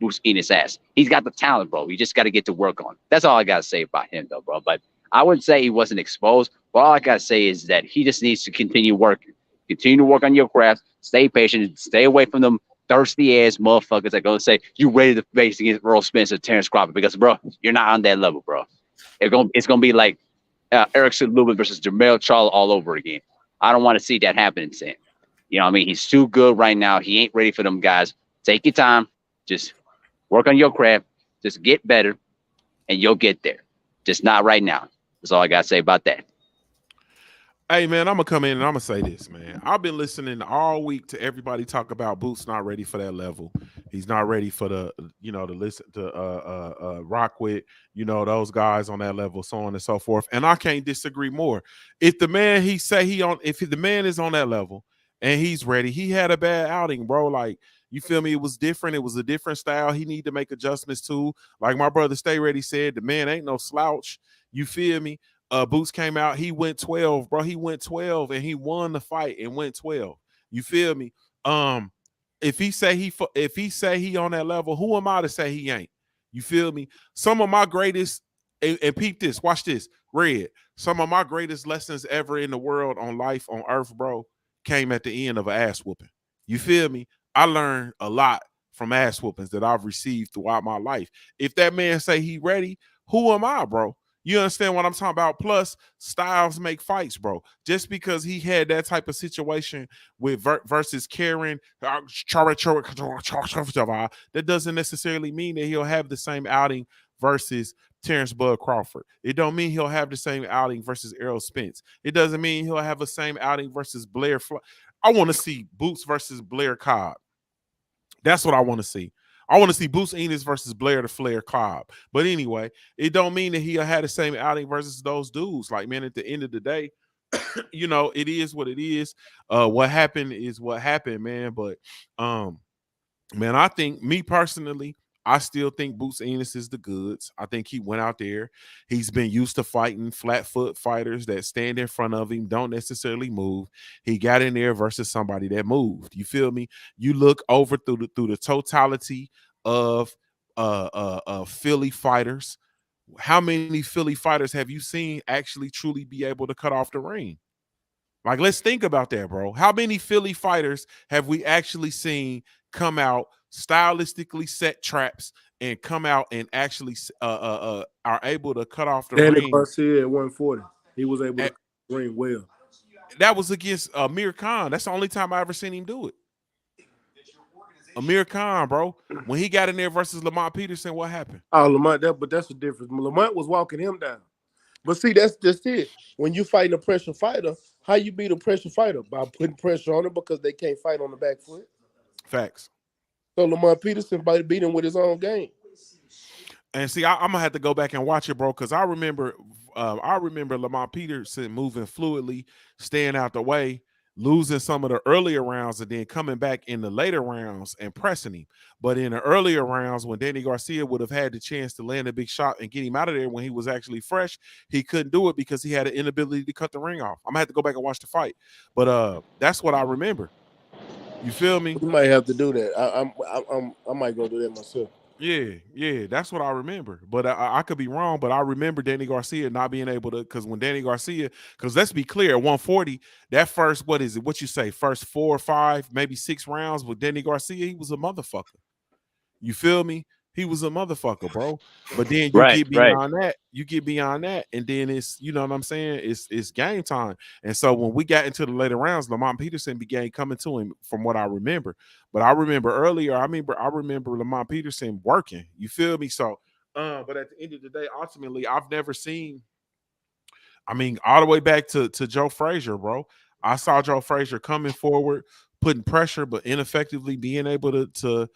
Bruce Ennis has. He's got the talent, bro. You just got to get to work on it. That's all I got to say about him, though, bro. But I wouldn't say he wasn't exposed. But all I got to say is that he just needs to continue working. Continue to work on your craft. Stay patient. Stay away from them thirsty-ass motherfuckers that go say, you ready to face against Earl Spence or Terrence Crawford. Because, bro, you're not on that level, bro. It's gonna be like Erickson Lubin versus Jermell Charlo all over again. I don't want to see that happen, Sam. You know what I mean? He's too good right now. He ain't ready for them guys. Take your time. Just work on your craft. Just get better, and you'll get there. Just not right now. That's all I got to say about that. Hey, man, I'm going to come in and I'm going to say this, man. I've been listening all week to everybody talk about Boots not ready for that level. He's not ready for the, to listen to rock with, those guys on that level, so on and so forth. And I can't disagree more. If the man if the man is on that level and he's ready, he had a bad outing, bro. Like, you feel me? It was different. It was a different style. He need to make adjustments too. Like my brother Stay Ready said, the man ain't no slouch. You feel me? Boots came out, he went 12, bro. He went 12 and he won the fight and went 12. You feel me? If he say he on that level, who am I to say he ain't? You feel me? Some of my greatest, and peep this, watch this, Red. Some of my greatest lessons ever in the world on life on earth, bro, came at the end of an ass whooping. You feel me? I learned a lot from ass whoopings that I've received throughout my life. If that man say he ready, who am I, bro? You understand what I'm talking about? Plus, styles make fights, bro. Just because he had that type of situation with versus Karen, that doesn't necessarily mean that he'll have the same outing versus Terrence Bud Crawford. It don't mean he'll have the same outing versus Errol Spence. It doesn't mean he'll have the same outing versus Blair. I want to see Boots versus Blair Cobb. That's what I want to see. I want to see Bruce Ennis versus Blair the Flair Cobb. But anyway, it don't mean that he'll have the same outing versus those dudes. Like, man, at the end of the day, it is what it is. What happened is what happened, man. But, man, I think, me personally, I still think Boots Ennis is the goods. I think he went out there. He's been used to fighting flat foot fighters that stand in front of him, don't necessarily move. He got in there versus somebody that moved. You feel me? You look over through the totality of Philly fighters. How many Philly fighters have you seen actually truly be able to cut off the ring? Like, let's think about that, bro. How many Philly fighters have we actually seen come out, stylistically set traps, and come out and actually are able to cut off the Danny ring? Garcia at 140. He was able to cut the ring well. That was against Amir Khan. That's the only time I ever seen him do it. Amir Khan, bro. When he got in there versus Lamont Peterson, what happened? Oh, Lamont, but that's the difference. Lamont was walking him down. But see, that's just it. When you fighting a pressure fighter, how you beat a pressure fighter? By putting pressure on them because they can't fight on the back foot. Facts. So Lamont Peterson beat him with his own game. And see, I'm gonna have to go back and watch it, bro, because I remember Lamont Peterson moving fluidly, staying out the way, losing some of the earlier rounds, and then coming back in the later rounds and pressing him. But in the earlier rounds, when Danny Garcia would have had the chance to land a big shot and get him out of there when he was actually fresh, he couldn't do it because he had an inability to cut the ring off. I'm gonna have to go back and watch the fight, but that's what I remember. You feel me? You might have to do that. I might go do that myself. Yeah, that's what I remember. But I could be wrong, but I remember Danny Garcia not being able to, because when Danny Garcia, because let's be clear, at 140, that first, first 4 or 5, maybe 6 rounds with Danny Garcia, he was a motherfucker. You feel me? He was a motherfucker, bro. But then you get beyond that, and then it's, you know what I'm saying? It's game time. And so when we got into the later rounds, Lamont Peterson began coming to him, from what I remember. But I remember earlier, I remember Lamont Peterson working. You feel me? So, but at the end of the day, ultimately, I've never seen, all the way back to Joe Frazier, bro. I saw Joe Frazier coming forward, putting pressure, but ineffectively being able to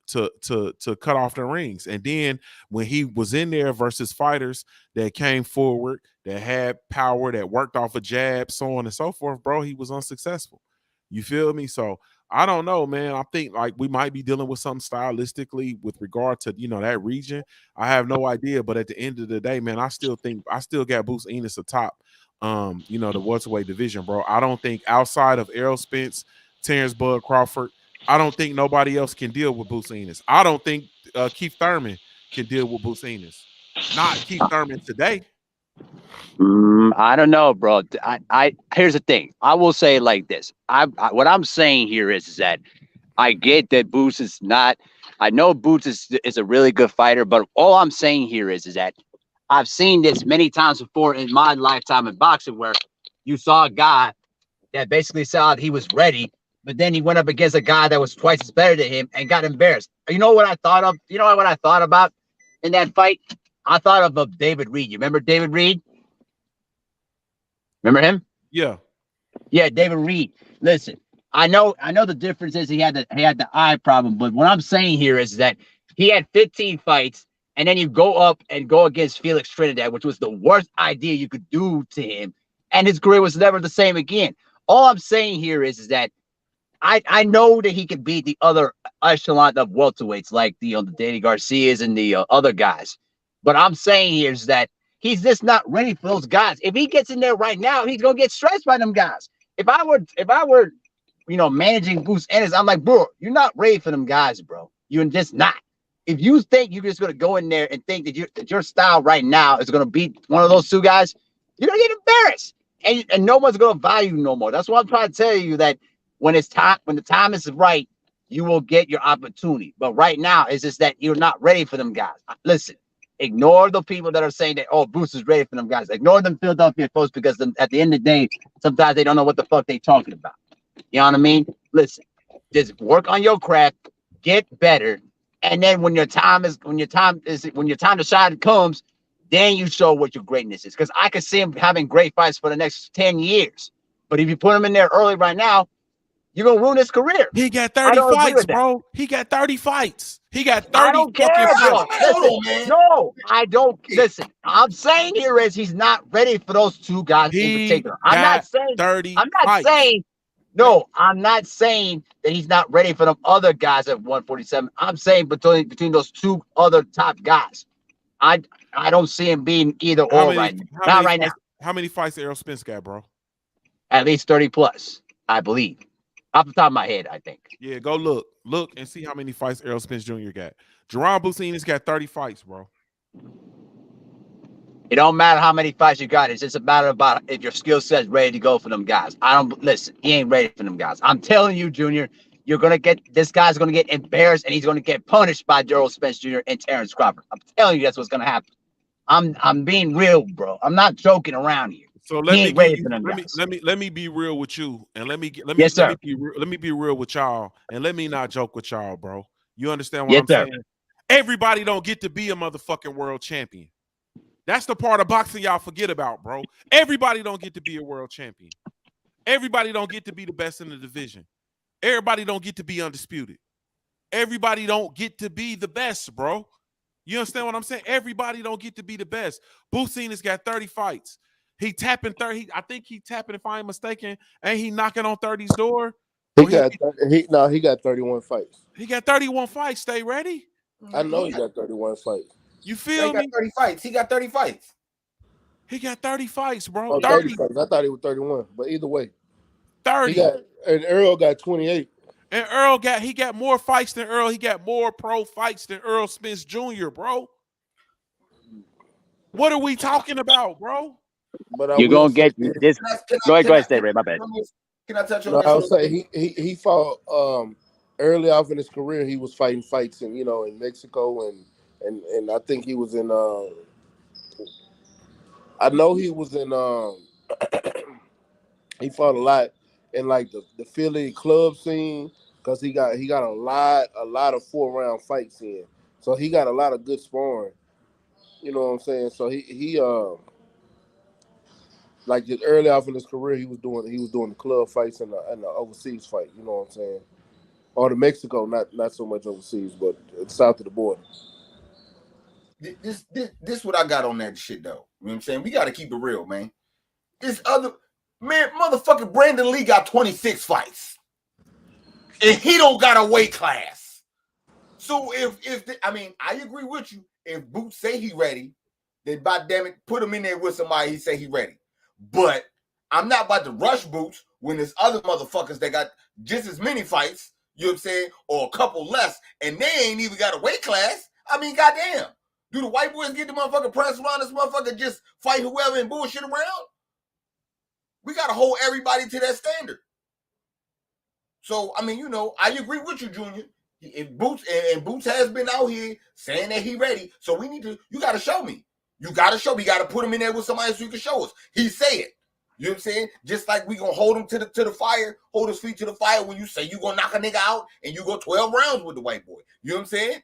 to cut off the rings. And then when he was in there versus fighters that came forward, that had power, that worked off a jab, so on and so forth, bro, he was unsuccessful. You feel me? So I don't know, man. I think like we might be dealing with something stylistically with regard to that region. I have no idea, but at the end of the day, man, I still got Bruce Ennis atop the welterweight division, bro. I don't think outside of Errol Spence, Terrence Bud Crawford, I don't think nobody else can deal with Bruce Ennis. I don't think Keith Thurman can deal with Bruce Ennis. Not Keith Thurman today. I don't know, bro. I here's the thing. I will say it like this. What I'm saying here is that I get that Boots is not. I know Boots is a really good fighter, but all I'm saying here is that I've seen this many times before in my lifetime in boxing, where you saw a guy that basically said he was ready, but then he went up against a guy that was twice as better than him and got embarrassed. You know what I thought of? You know what I thought about in that fight? I thought of David Reed. You remember David Reed? Remember him? Yeah. Yeah, David Reed. Listen, I know the difference is he had the eye problem, but what I'm saying here is that he had 15 fights, and then you go up and go against Felix Trinidad, which was the worst idea you could do to him, and his career was never the same again. All I'm saying here is that I know that he can beat the other echelon of welterweights like the Danny Garcias and the other guys, but I'm saying here is that he's just not ready for those guys. If he gets in there right now, he's gonna get stressed by them guys. If I were, managing Bruce Ennis, I'm like, bro, you're not ready for them guys, bro. You're just not. If you think you're just gonna go in there and think that your style right now is gonna beat one of those two guys, you're gonna get embarrassed, and no one's gonna value you no more. That's why I'm trying to tell you that when the time is right, you will get your opportunity. But right now, it's just that you're not ready for them guys. Listen. Ignore the people that are saying that, oh, Bruce is ready for them guys. Ignore them Philadelphia folks, because at the end of the day, sometimes they don't know what the fuck they talking about. You know what I mean? Listen, just work on your craft, get better, and then when your time to shine comes, then you show what your greatness is. Because I could see him having great fights for the next 10 years. But if you put him in there early right now, you're gonna ruin his career. He got 30 fights, bro. He got 30 fights. He got 30 I don't care, bro. Listen, no, I don't. Listen, I'm saying here is he's not ready for those two guys in particular. I'm not saying 30 I'm not fights. saying no, I'm not saying that he's not ready for them other guys at 147. I'm saying between those two other top guys. I don't see him being either or right now. Not right now. How many fights Errol Spence got, bro? At least 30 plus, I believe. Off the top of my head, I think. Yeah, go look and see how many fights Errol Spence Jr. got. Jaron Ennis got 30 fights, bro. It don't matter how many fights you got. It's just a matter about if your skill set's ready to go for them guys. Listen, he ain't ready for them guys. I'm telling you, Junior, this guy's gonna get embarrassed, and he's gonna get punished by Errol Spence Jr. and Terrence Crawford. I'm telling you, that's what's gonna happen. I'm being real, bro. I'm not joking around here. So let me be real with you, and let me be real with y'all, and let me not joke with y'all, bro. You understand what I'm saying? Everybody don't get to be a motherfucking world champion. That's the part of boxing y'all forget about, bro. Everybody don't get to be a world champion. Everybody don't get to be the best in the division. Everybody don't get to be undisputed. Everybody don't get to be the best, bro. You understand what I'm saying? Everybody don't get to be the best. Bucina's got 30 fights. He tapping 30. I think he tapping, if I ain't mistaken. Ain't he knocking on 30's door? He got 31 fights. He got 31 fights. Stay ready. I know he got 31 fights. You feel me? He got 30 fights. He got 30 fights. He got 30 fights, bro. Oh, 30 fights. I thought he was 31, but either way. 30. And Earl got 28. And he got more fights than Earl. He got more pro fights than Errol Spence Jr., bro. What are we talking about, bro? But you're gonna get this. Go ahead, stay right. My bad. Can I touch on no, this? I would say he fought early off in his career. He was fighting fights in Mexico and I think he was in I know he was in he fought a lot in like the Philly club scene because he got a lot of 4-round fights in. So he got a lot of good sparring. You know what I'm saying? So he like just early off in his career, he was doing the club fights and the overseas fight. You know what I'm saying? or to Mexico, not so much overseas, but south of the border. This what I got on that shit though. You know what I'm saying? We got to keep it real, man. This other man, motherfucking Brandon Lee got 26 fights, and he don't got a weight class. So I agree with you. If Boots say he ready, then by damn it, put him in there with somebody. He say he ready, but I'm not about to rush Boots when there's other motherfuckers that got just as many fights. You know what I'm saying, or a couple less, and they ain't even got a weight class. I mean, goddamn. Do the white boys get the motherfucking press around this motherfucker just fight whoever and bullshit around? We got to hold everybody to that standard. So, I mean, I agree with you, Junior. If Boots and Boots has been out here saying that he ready, so you got to show me. You got to show me. You got to put him in there with somebody so you can show us. He say it. You know what I'm saying? Just like we going to hold him to the fire, hold his feet to the fire when you say you going to knock a nigga out and you go 12 rounds with the white boy. You know what I'm saying?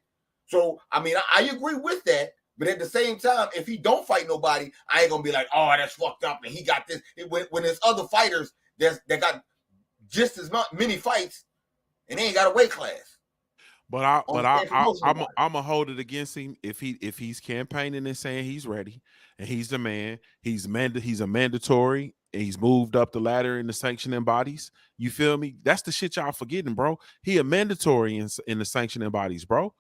So, I mean, I agree with that, but at the same time, if he don't fight nobody, I ain't going to be like, oh, that's fucked up, and he got this. When there's other fighters that got just as many fights, and they ain't got a weight class. But I'm gonna hold it against him if he's campaigning and saying he's ready and he's the man. He's a mandatory, and he's moved up the ladder in the sanctioning bodies. You feel me? That's the shit y'all forgetting, bro. He a mandatory in the sanctioning bodies, bro.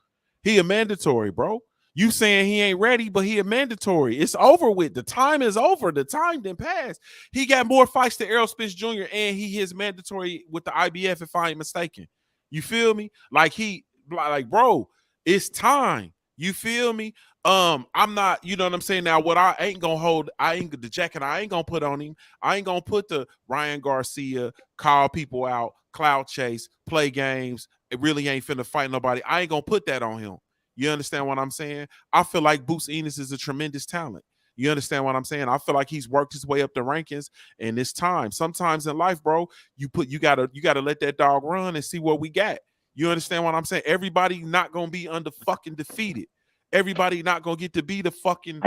He a mandatory, bro. You saying he ain't ready, but he a mandatory. It's over with. The time is over. The time didn't pass. He got more fights than Errol Spence Jr. and he is mandatory with the IBF, if I ain't mistaken. You feel me? Like, bro, it's time. You feel me? I'm not, you know what I'm saying? Now, what I ain't the jacket I ain't gonna put on him. I ain't gonna put the Ryan Garcia, call people out, cloud chase, play games. It really ain't finna fight nobody. I ain't gonna put that on him. You understand what I'm saying? I feel like Boots Ennis is a tremendous talent. You understand what I'm saying? I feel like he's worked his way up the rankings, and it's time. Sometimes in life, bro, you gotta let that dog run and see what we got. You understand what I'm saying? Everybody not gonna be fucking defeated. Everybody not gonna get to be the fucking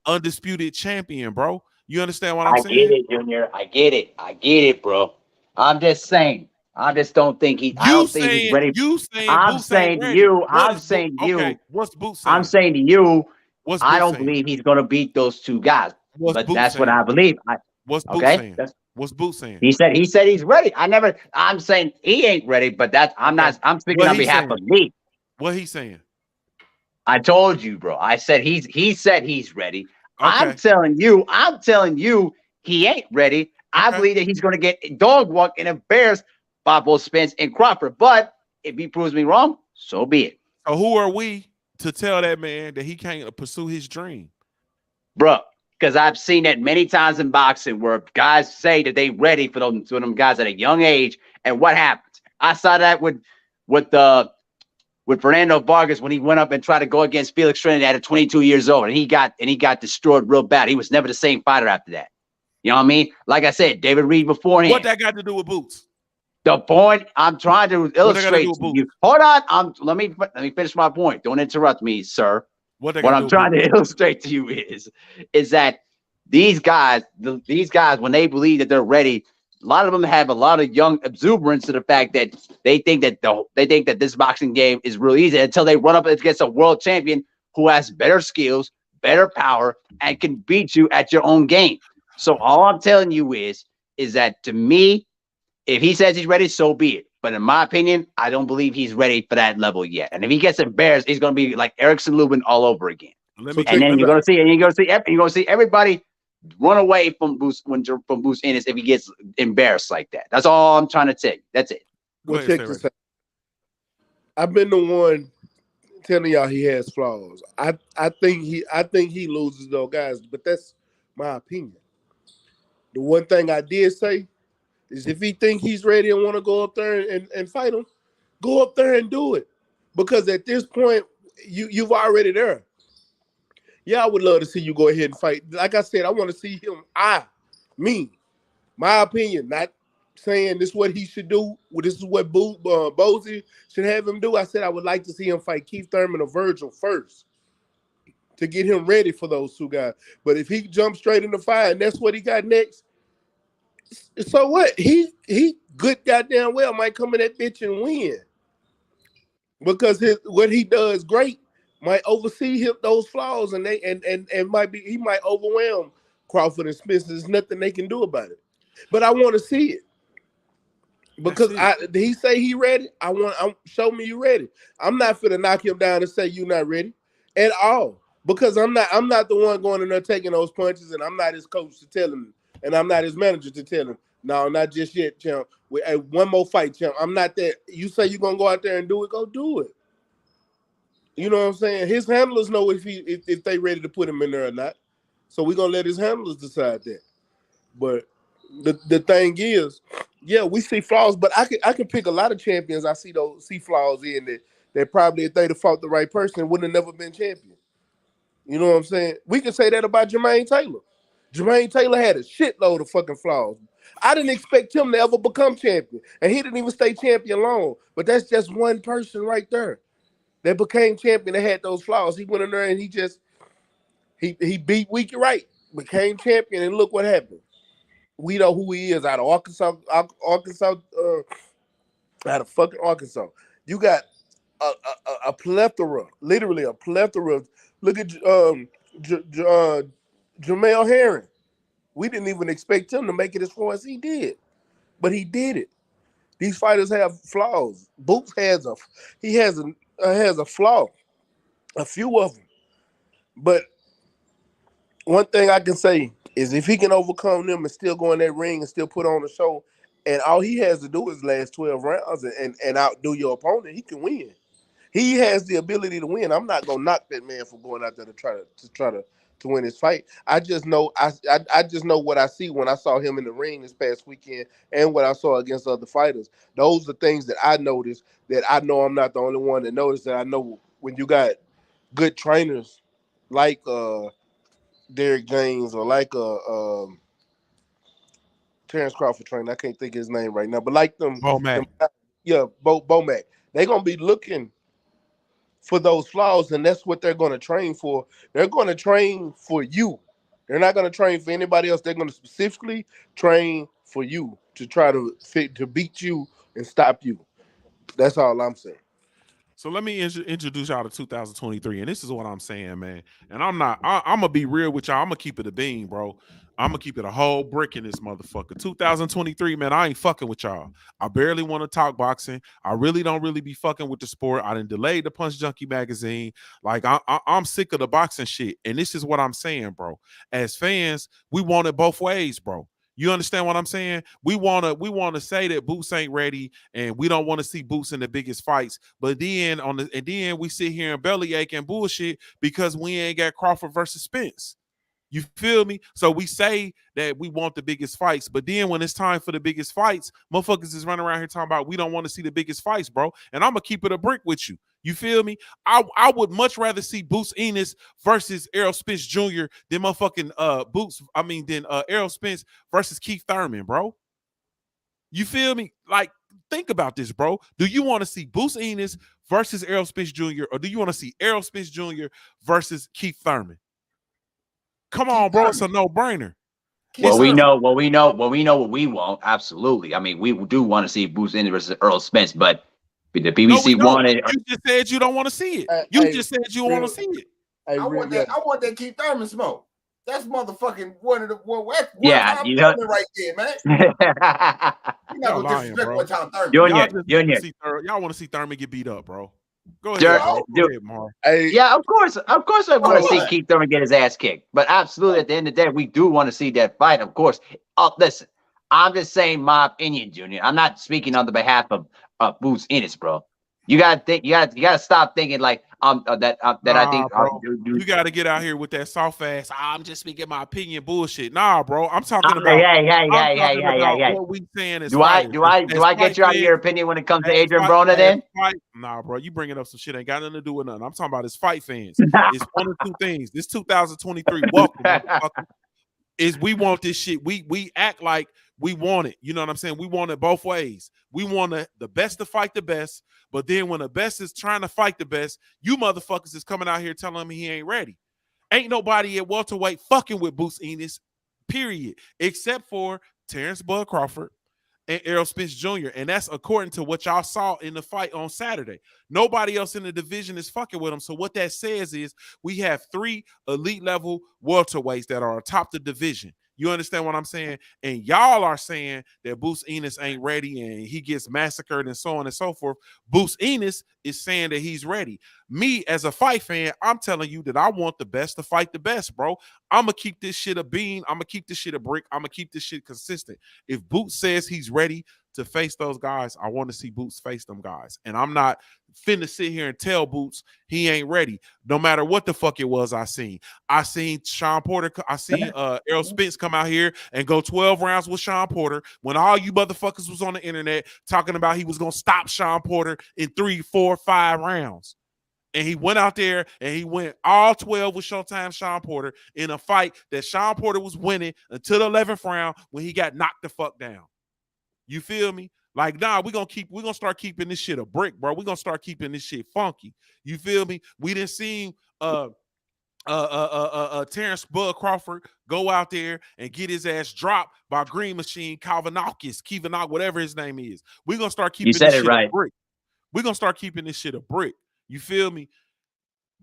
undisputed champion, bro. You understand what I'm saying? I get it, Junior. I get it, bro. I'm just saying. I just don't think he. I don't think he's ready. You saying I'm Boots saying ain't to ready. you. I'm saying to you. Okay, what's Boots saying? I'm saying to you. What's I Boots don't saying? believe he's going to beat those two guys. What's But Boots that's what saying? I believe. What's Boots Okay. saying? What's Boots saying? He said he's ready. I'm saying he ain't ready, but I'm speaking on behalf of me. What he saying? I told you, bro. I said he said he's ready. Okay. I'm telling you he ain't ready. Okay. I believe that he's going to get dog walk and embarrass by both Spence and Crawford. But if he proves me wrong, so be it. So who are we to tell that man that he can't pursue his dream? Bro, because I've seen that many times in boxing where guys say that they ready for them guys at a young age, and what happens? I saw that with Fernando Vargas when he went up and tried to go against Felix Trinidad at 22 years old, and he got destroyed real bad. He was never the same fighter after that. You know what I mean? Like I said, David Reed beforehand. What that got to do with Boots? The point I'm trying to illustrate to you. Hold on. Let me finish my point. Don't interrupt me, sir. What I'm trying to illustrate to you is that these guys, when they believe that they're ready, a lot of them have a lot of young exuberance to the fact that they think that this boxing game is real easy until they run up against a world champion who has better skills, better power, and can beat you at your own game. So all I'm telling you is that to me, if he says he's ready, so be it. But in my opinion, I don't believe he's ready for that level yet. And if he gets embarrassed, he's going to be like Erickson Lubin all over again. And then you're going to see everybody run away from Boots Ennis if he gets embarrassed like that. That's all I'm trying to tell you. That's it. Well, check this out. I've been the one telling y'all he has flaws. I think he loses those guys, but that's my opinion. The one thing I did say is if he think he's ready and want to go up there and fight him, go up there and do it. Because at this point, you've already there. Yeah, I would love to see you go ahead and fight. Like I said, I want to see him. My opinion, not saying this is what he should do. This is what Bozy should have him do. I said I would like to see him fight Keith Thurman or Virgil first to get him ready for those two guys. But if he jumps straight in the fire and that's what he got next, so what? He good goddamn well might come in that bitch and win. because what he does great might oversee those flaws, and might be he might overwhelm Crawford and Spence. There's nothing they can do about it. But I want to see it because did he say he ready? Show me you ready. I'm not finna knock him down and say you not ready at all because I'm not the one going in there taking those punches, and I'm not his coach to tell him, and I'm not his manager to tell him. No, not just yet, champ. One more fight, champ. I'm not that. You say you're gonna go out there and do it, go do it. You know what I'm saying? His handlers know if they ready to put him in there or not. So we're gonna let his handlers decide that. But the thing is, yeah, we see flaws, but I can pick a lot of champions I see flaws in that probably if they'd have fought the right person would have never been champion. You know what I'm saying? We can say that about Jermaine Taylor. Jermaine Taylor had a shitload of fucking flaws. I didn't expect him to ever become champion, and he didn't even stay champion long. But that's just one person right there that became champion that had those flaws. He went in there and he beat Weaky Wright, became champion, and look what happened. We know who he is out of Arkansas, out of fucking Arkansas. You got a plethora, literally a plethora. Look at Jamel Herring. We didn't even expect him to make it as far as he did, but he did it. These fighters have flaws. Boots has a flaw, a few of them. But one thing I can say is if he can overcome them and still go in that ring and still put on a show, and all he has to do is last 12 rounds and outdo your opponent, he can win. He has the ability to win. I'm not gonna knock that man for going out there to try to win his fight. I just know I just know what I see when I saw him in the ring this past weekend and what I saw against other fighters. Those are things that I noticed that I know I'm not the only one that noticed. That I know when you got good trainers like Derek James or like Terrence Crawford trainer. I can't think of his name right now, but like them, Bomac. They're gonna be looking for those flaws, and that's what they're gonna train for. They're gonna train for you. They're not gonna train for anybody else. They're gonna specifically train for you to try to beat you and stop you. That's all I'm saying. So let me introduce y'all to 2023, and this is what I'm saying, man. And I'm gonna be real with y'all. I'm gonna keep it a bean, bro. I'm gonna keep it a whole brick in this motherfucker. 2023, man. I ain't fucking with y'all. I barely want to talk boxing. I really don't be fucking with the sport. I done delayed the Punch Junkie magazine. Like I'm sick of the boxing shit. And this is what I'm saying, bro. As fans, we want it both ways, bro. You understand what I'm saying? We wanna say that Boots ain't ready, and we don't want to see Boots in the biggest fights. But then then we sit here and bellyache and bullshit because we ain't got Crawford versus Spence. You feel me? So we say that we want the biggest fights, but then when it's time for the biggest fights, motherfuckers is running around here talking about we don't want to see the biggest fights, bro. And I'm gonna keep it a brick with you. You feel me? I would much rather see Boots Ennis versus Errol Spence Jr. than motherfucking Errol Spence versus Keith Thurman, bro. You feel me? Like, think about this, bro. Do you want to see Boots Ennis versus Errol Spence Jr. or do you want to see Errol Spence Jr. versus Keith Thurman? Come on, bro. It's a no-brainer. Well, we know what we want. Absolutely. I mean, we do want to see Boots Ennis versus Earl Spence, but the BBC wanted. You just said you don't want to see it. You just said you want to see it. I want that Keith Thurman smoke. That's motherfucking one of the right there, man. You're not gonna disrespect one time Thurman. Y'all want to see Thurman get beat up, bro. Go ahead, Mar. Yeah, of course I want to see Keith Thurman get his ass kicked. But absolutely, at the end of the day, we do want to see that fight, of course. Listen, I'm just saying my opinion, Junior. I'm not speaking on the behalf of Boots Ennis, bro. You gotta think. You gotta stop thinking like that. I think you gotta get out here with that soft ass. I'm just speaking my opinion bullshit. Nah, bro. I'm talking about. Hey. What we saying is. Do I get you out of your opinion when it comes to Adrian Broner? Then. Nah, bro. You bringing up some shit ain't got nothing to do with nothing. I'm talking about his fight fans. It's one of two things. This 2023 welcome. Is we want this shit. We act like we want it. You know what I'm saying? We want it both ways. We want the best to fight the best, but then when the best is trying to fight the best, you motherfuckers is coming out here telling me he ain't ready. Ain't nobody at welterweight fucking with Boots Ennis, period, except for Terrence Bud Crawford and Errol Spence Jr. And that's according to what y'all saw in the fight on Saturday. Nobody else in the division is fucking with him. So what that says is we have 3 elite level welterweights that are atop the division. You understand what I'm saying? And y'all are saying that Boots Ennis ain't ready and he gets massacred and so on and so forth. Boots Ennis is saying that he's ready. Me, as a fight fan, I'm telling you that I want the best to fight the best, bro. I'm going to keep this shit a bean. I'm going to keep this shit a brick. I'm going to keep this shit consistent. If Boots says he's ready to face those guys, I want to see Boots face them guys. And I'm not finna sit here and tell Boots he ain't ready. No matter what the fuck it was I seen. I seen Sean Porter. I seen Errol Spence come out here and go 12 rounds with Sean Porter when all you motherfuckers was on the internet talking about he was going to stop Sean Porter in 3, 4, 5 rounds. And he went out there and he went all 12 with Showtime Sean Porter in a fight that Sean Porter was winning until the 11th round when he got knocked the fuck down. You feel me? Like, nah, we're gonna start keeping this shit a brick, bro. We're gonna start keeping this shit funky. You feel me? We didn't see Terrence Bud Crawford go out there and get his ass dropped by Green Machine, Kevin, whatever his name is. We're gonna start keeping this shit a brick. We're gonna start keeping this shit a brick. You feel me?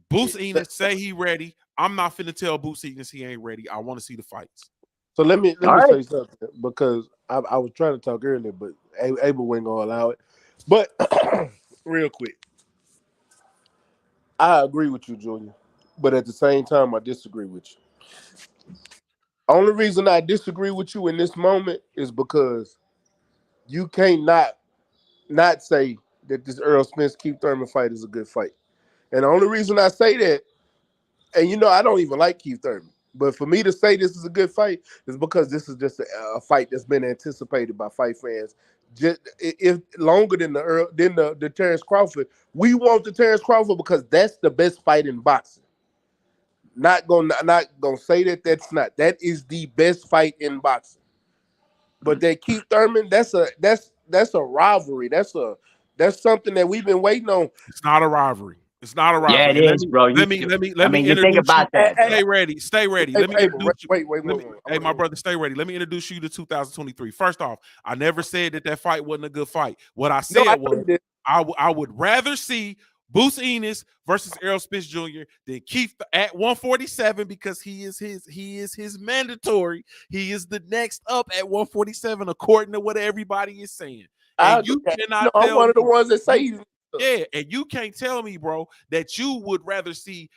Boots Ennis say he ready. I'm not finna tell Boots Ennis he ain't ready. I want to see the fights. So let me say something, because I was trying to talk earlier, but Abel wasn't gonna allow it. But real quick, I agree with you, Junior, but at the same time, I disagree with you. Only reason I disagree with you in this moment is because you can't not say that this Errol Spence Keith Thurman fight is a good fight. And the only reason I say that, and you know I don't even like Keith Thurman, but for me to say this is a good fight is because this is just a fight that's been anticipated by fight fans. Just if longer than the Terrence Crawford. We want the Terrence Crawford because that's the best fight in boxing. Not gonna say that that's not. That is the best fight in boxing. But that Keith Thurman, that's a rivalry. That's something that we've been waiting on. It's not a rivalry. It's not a rivalry. Yeah, it is, bro. Let me you think about that. Stay ready. Stay ready. Let me introduce you. Wait. Hey, my brother, stay ready. Let me introduce you to 2023. First off, I never said that fight wasn't a good fight. What I said was I would rather see Boots Ennis versus Errol Spence Jr. than Keith at 147 because he is his mandatory. He is the next up at 147 according to what everybody is saying. And you cannot tell I'm one of the ones that say yeah, and you can't tell me, bro, that you would rather see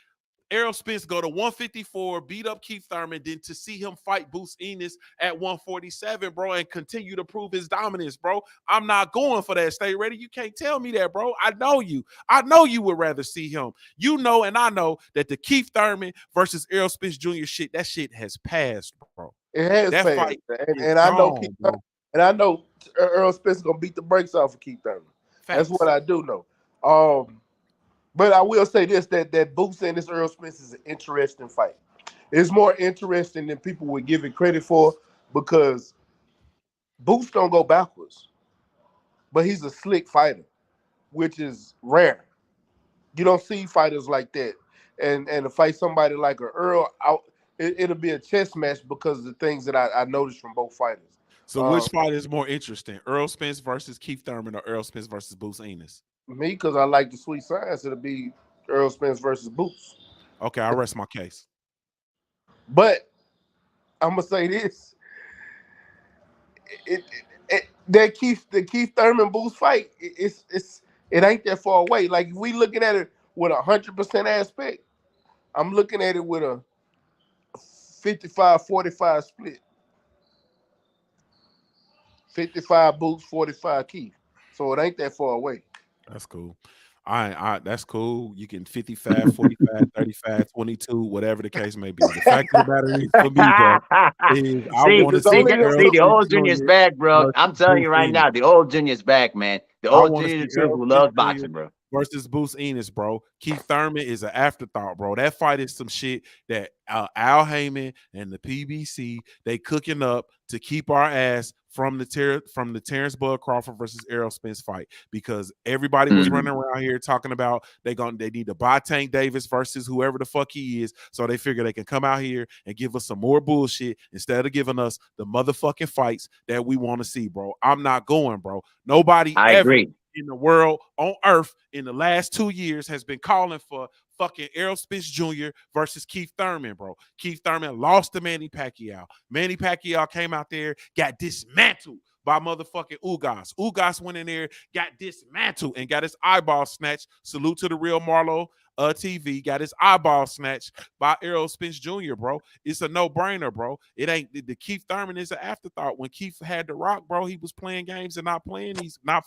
Errol Spence go to 154, beat up Keith Thurman, than to see him fight Boots Ennis at 147, bro, and continue to prove his dominance, bro. I'm not going for that. Stay ready. You can't tell me that, bro. I know you. I know you would rather see him. You know, and I know that the Keith Thurman versus Errol Spence Jr. shit, that shit has passed, bro. It has that passed. Fight and I know Keith Thurman, and I know Errol Spence is gonna beat the brakes off of Keith Thurman. That's what I do know. But I will say this, that Boots and this Errol Spence is an interesting fight. It's more interesting than people would give it credit for because Boots don't go backwards. But he's a slick fighter, which is rare. You don't see fighters like that. And to fight somebody like an Earl, it'll be a chess match because of the things that I noticed from both fighters. So which fight is more interesting, Errol Spence versus Keith Thurman or Errol Spence versus Boots Ennis? Me, because I like the sweet science, it'll be Errol Spence versus Boots. Okay, I rest my case. But I'm gonna say this: the Keith Thurman Boots fight, it ain't that far away. Like if we looking at it with 100% aspect, I'm looking at it with a 55-45 split. 55 Boots, 45 Keith. So it ain't that far away. That's cool. That's cool. You can 55, 45, 35, 22, whatever the case may be. The fact of the matter is, for me, bro, is I want to see the old Junior's back, bro. I'm telling you right now, the old Junior's back, man. The old Junior who loves boxing, bro. versus Bruce Ennis, bro. Keith Thurman is an afterthought, bro. That fight is some shit that Al Heyman and the PBC they cooking up to keep our ass from the Terrence Bud Crawford versus Errol Spence fight, because everybody was running around here talking about they need to buy Tank Davis versus whoever the fuck he is, so they figure they can come out here and give us some more bullshit instead of giving us the motherfucking fights that we want to see, bro. I'm not going, bro. Nobody ever in the world on earth in the last 2 years has been calling for fucking Errol Spence Jr. versus Keith Thurman, bro. Keith Thurman lost to Manny Pacquiao. Manny Pacquiao came out there, got dismantled by motherfucking Ugas. Ugas went in there, got dismantled, and got his eyeball snatched. Salute to the real Marlo TV. Got his eyeball snatched by Errol Spence Jr., bro. It's a no-brainer, bro. It ain't the Keith Thurman is an afterthought. When Keith had the Rock, bro, he was playing games and not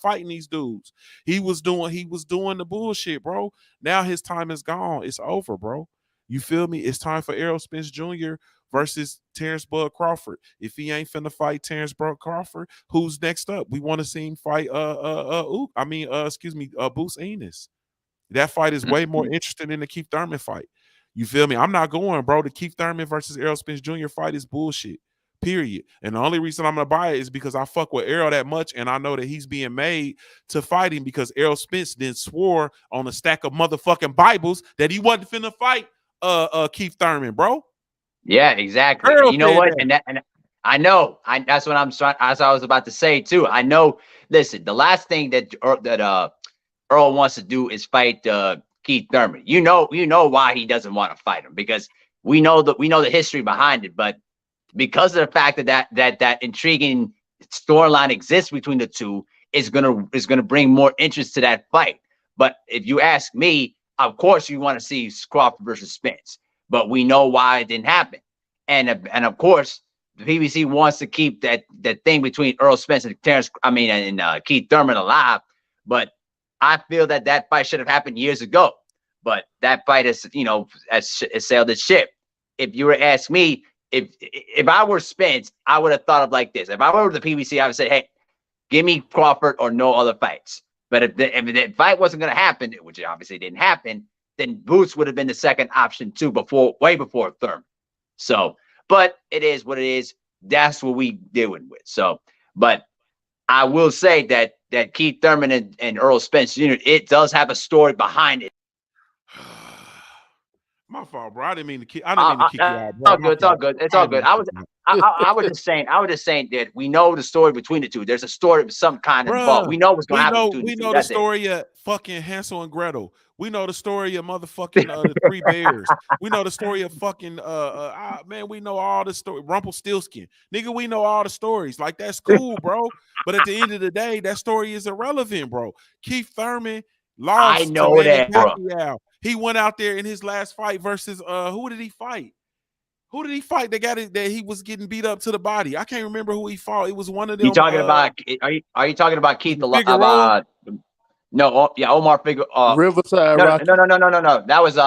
fighting these dudes. He was doing the bullshit, bro. Now his time is gone. It's over, bro. You feel me? It's time for Errol Spence Jr. versus Terrence Bud Crawford. If he ain't finna fight Terrence Bud Crawford, who's next up? We want to see him fight Bruce Ennis. That fight is way more interesting than the Keith Thurman fight. You feel me? I'm not going, bro. The Keith Thurman versus Errol Spence Jr. fight is bullshit. Period. And the only reason I'm gonna buy it is because I fuck with Errol that much, and I know that he's being made to fight him because Errol Spence then swore on a stack of motherfucking Bibles that he wasn't finna fight Keith Thurman, bro. Yeah, exactly. You know what? And I know. That's what as I was about to say too. I know. Listen, the last thing that Earl wants to do is fight Keith Thurman. You know why he doesn't want to fight him, because we know the history behind it. But because of the fact that intriguing storyline exists between the two, is gonna bring more interest to that fight. But if you ask me, of course you want to see Crawford versus Spence, but we know why it didn't happen. And of course the PBC wants to keep that thing between Errol Spence and Keith Thurman alive. But I feel that fight should have happened years ago. But that fight has sailed its ship. If you were to ask me, if I were Spence, I would have thought of like this. If I were the PBC, I would say, hey, give me Crawford or no other fights. But if the fight wasn't going to happen, which it obviously didn't happen, then Boots would have been the second option too, way before Thurman. So, but it is what it is. That's what we dealing with. So, but I will say that Keith Thurman and Errol Spence Jr., it does have a story behind it. My fault, bro. I didn't mean to kick you out, bro. It's all good. It's all good. I was just saying that we know the story between the two. There's a story of some kind involved. We know what's going to happen. We know the story of fucking Hansel and Gretel. We know the story of motherfucking the Three Bears. We know the story of fucking man. We know all the story. Rumpelstiltskin, nigga. We know all the stories. Like, that's cool, bro. But at the end of the day, that story is irrelevant, bro. Keith Thurman lost. I know that, bro. He went out there in his last fight versus who did he fight? Who did he fight? That he was getting beat up to the body. I can't remember who he fought. It was one of them. You talking about? Are you talking about Keith? No, Omar Figueroa. Riverside Rocky. No. That was